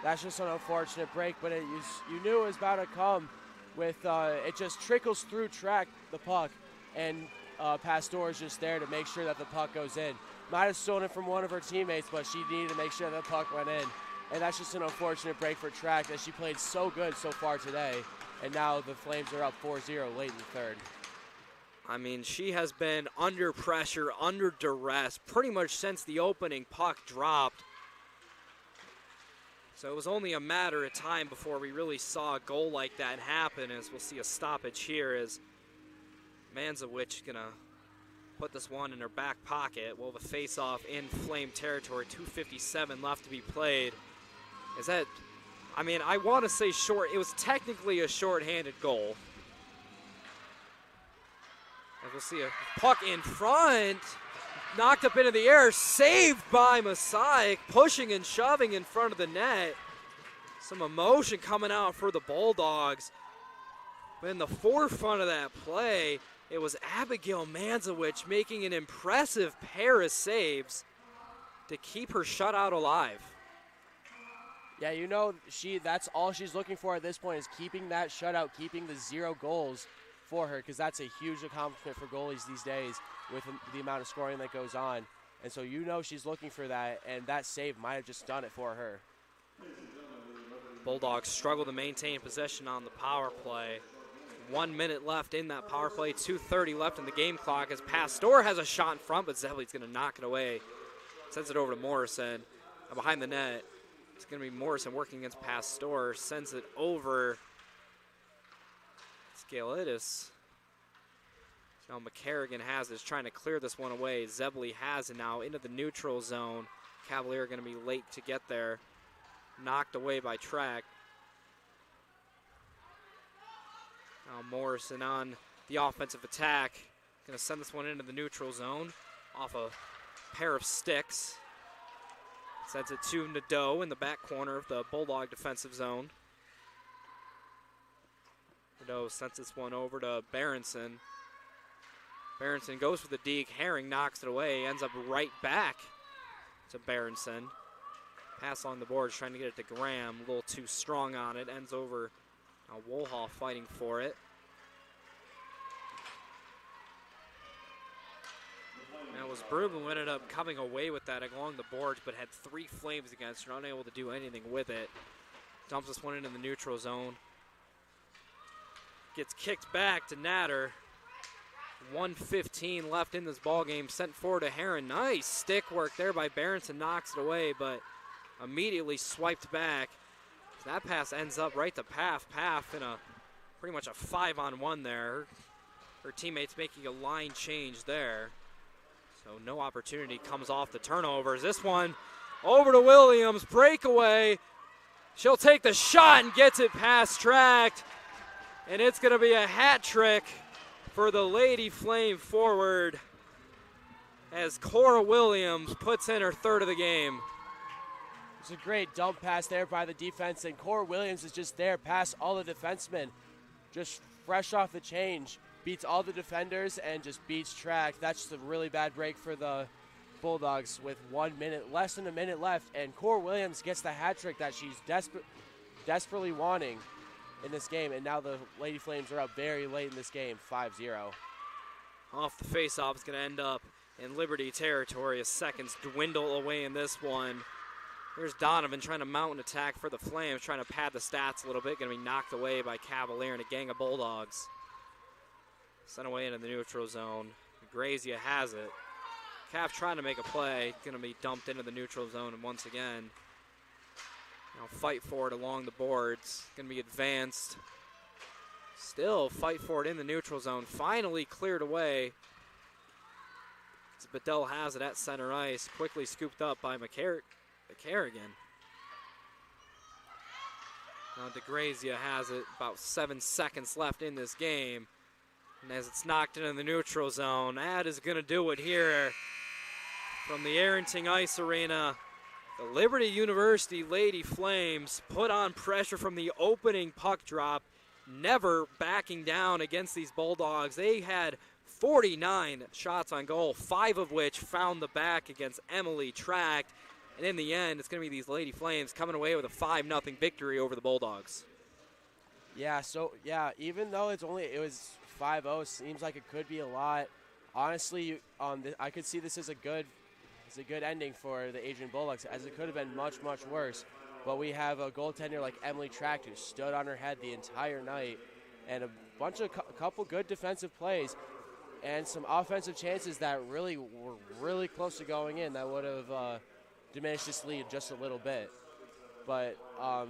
Speaker 7: That's just an unfortunate break, but you knew it was about to come. With it just trickles through track, the puck, and Pastor is just there to make sure that the puck goes in. Might have stolen it from one of her teammates, but she needed to make sure that the puck went in. And that's just an unfortunate break for Track, as she played so good so far today. And now the Flames are up 4-0 late in the 3rd.
Speaker 6: I mean, she has been under pressure, under duress, pretty much since the opening puck dropped. So it was only a matter of time before we really saw a goal like that happen, as we'll see a stoppage here as Manzowicz gonna put this one in her back pocket. We'll have a face-off in Flame territory, 2:57 left to be played. Is that, I mean, I want to say short. It was technically a short-handed goal. As we'll see a puck in front. Knocked up into the air, saved by Masaic, pushing and shoving in front of the net. Some emotion coming out for the Bulldogs. But in the forefront of that play, it was Abigail Manzowicz making an impressive pair of saves to keep her shutout alive.
Speaker 7: Yeah, you know, that's all she's looking for at this point is keeping that shutout, keeping the 0 goals for her, because that's a huge accomplishment for goalies these days with the amount of scoring that goes on. And so you know she's looking for that, and that save might have just done it for her.
Speaker 6: Bulldogs struggle to maintain possession on the power play. 1 minute left in that power play, 2:30 left in the game clock as Pastor has a shot in front, but Zebley's going to knock it away. Sends it over to Morrison. And behind the net, it's going to be Morrison working against Pastor. Sends it over. Scalidis. Now McCarrigan has it, is trying to clear this one away. Zebley has it now into the neutral zone. Cavalier going to be late to get there. Knocked away by Track. Now Morrison on the offensive attack. Going to send this one into the neutral zone off a pair of sticks. Sends it to Nadeau in the back corner of the Bulldog defensive zone. Nadeau sends this one over to Berenson. Berenson goes for the deke. Herring knocks it away. Ends up right back to Berenson. Pass along the boards, trying to get it to Graham. A little too strong on it. Ends over Woolhoff fighting for it. Now it was Brugman who ended up coming away with that along the boards, but had 3 Flames against her, unable to do anything with it. Dumps this one into the neutral zone. Gets kicked back to Natter. 1:15 left in this ball game. Sent forward to Heron. Nice stick work there by Berenson. Knocks it away, but immediately swiped back. So that pass ends up right to Paff. Paff in a pretty much a 5-on-1 there. Her teammates making a line change there. So no opportunity comes off the turnovers. This one over to Williams. Breakaway. She'll take the shot and gets it past Tract. And it's going to be a hat trick for the Lady Flame forward as Cora Williams puts in her 3rd of the game.
Speaker 7: It's a great dump pass there by the defense, and Cora Williams is just there past all the defensemen. Just fresh off the change. Beats all the defenders and just beats Track. That's just a really bad break for the Bulldogs with 1 minute, less than a minute left, and Cora Williams gets the hat trick that she's desperately wanting in this game, and now the Lady Flames are up very late in this game, 5-0.
Speaker 6: Off the face-off, it's going to end up in Liberty territory as seconds dwindle away in this one. There's Donovan trying to mount an attack for the Flames, trying to pad the stats a little bit, going to be knocked away by Cavalier and a gang of Bulldogs. Sent away into the neutral zone. Grazia has it. Cav trying to make a play, going to be dumped into the neutral zone, and once again, now fight for it along the boards. Going to be advanced. Still fight for it in the neutral zone. Finally cleared away. As Bedell has it at center ice. Quickly scooped up by McCarrigan. Now DeGrazia has it. About 7 seconds left in this game. And as it's knocked into the neutral zone, that is going to do it here from the Arrington Ice Arena. The Liberty University Lady Flames put on pressure from the opening puck drop, never backing down against these Bulldogs. They had 49 shots on goal, 5 of which found the back against Emily Tract. And in the end, it's going to be these Lady Flames coming away with a 5-0 victory over the Bulldogs.
Speaker 7: Yeah, even though it was 5-0, seems like it could be a lot. Honestly, I could see this as a good ending for the Adrian Bulldogs, as it could have been much, much worse. But we have a goaltender like Emily Tract who stood on her head the entire night, and a couple good defensive plays, and some offensive chances that really were really close to going in that would have diminished this lead just a little bit. But I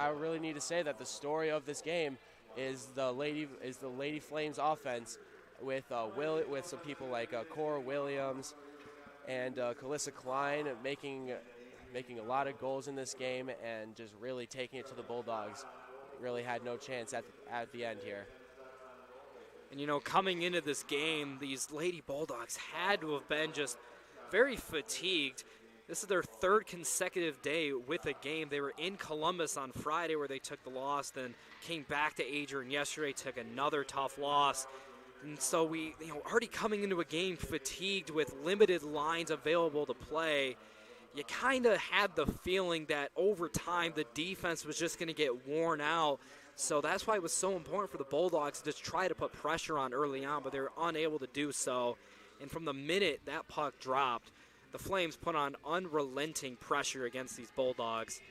Speaker 7: really need to say that the story of this game is the Lady Flames offense, with some people like Cora Williams and Calissa Klein making a lot of goals in this game and just really taking it to the Bulldogs. Really had no chance at the end here.
Speaker 6: And coming into this game, these Lady Bulldogs had to have been just very fatigued. This is their 3rd consecutive day with a game. They were in Columbus on Friday where they took the loss, then came back to Adrian yesterday, took another tough loss. And so we, already coming into a game fatigued with limited lines available to play, you kind of had the feeling that over time the defense was just going to get worn out. So that's why it was so important for the Bulldogs to just try to put pressure on early on, but they were unable to do so. And from the minute that puck dropped, the Flames put on unrelenting pressure against these Bulldogs.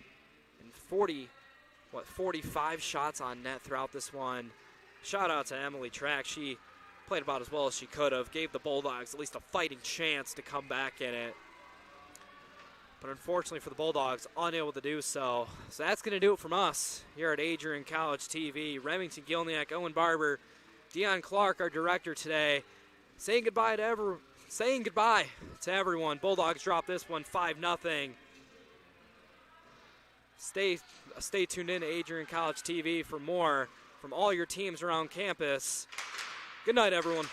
Speaker 6: And 45 shots on net throughout this one. Shout out to Emily Track. She played about as well as she could have, gave the Bulldogs at least a fighting chance to come back in it. But unfortunately for the Bulldogs, unable to do so. So that's going to do it from us here at Adrian College TV. Remington, Gilniak, Owen Barber Dion Clark, our director today, saying goodbye to everyone. Bulldogs drop this one 5-0. Stay tuned in to Adrian College TV for more from all your teams around campus. Good night, everyone.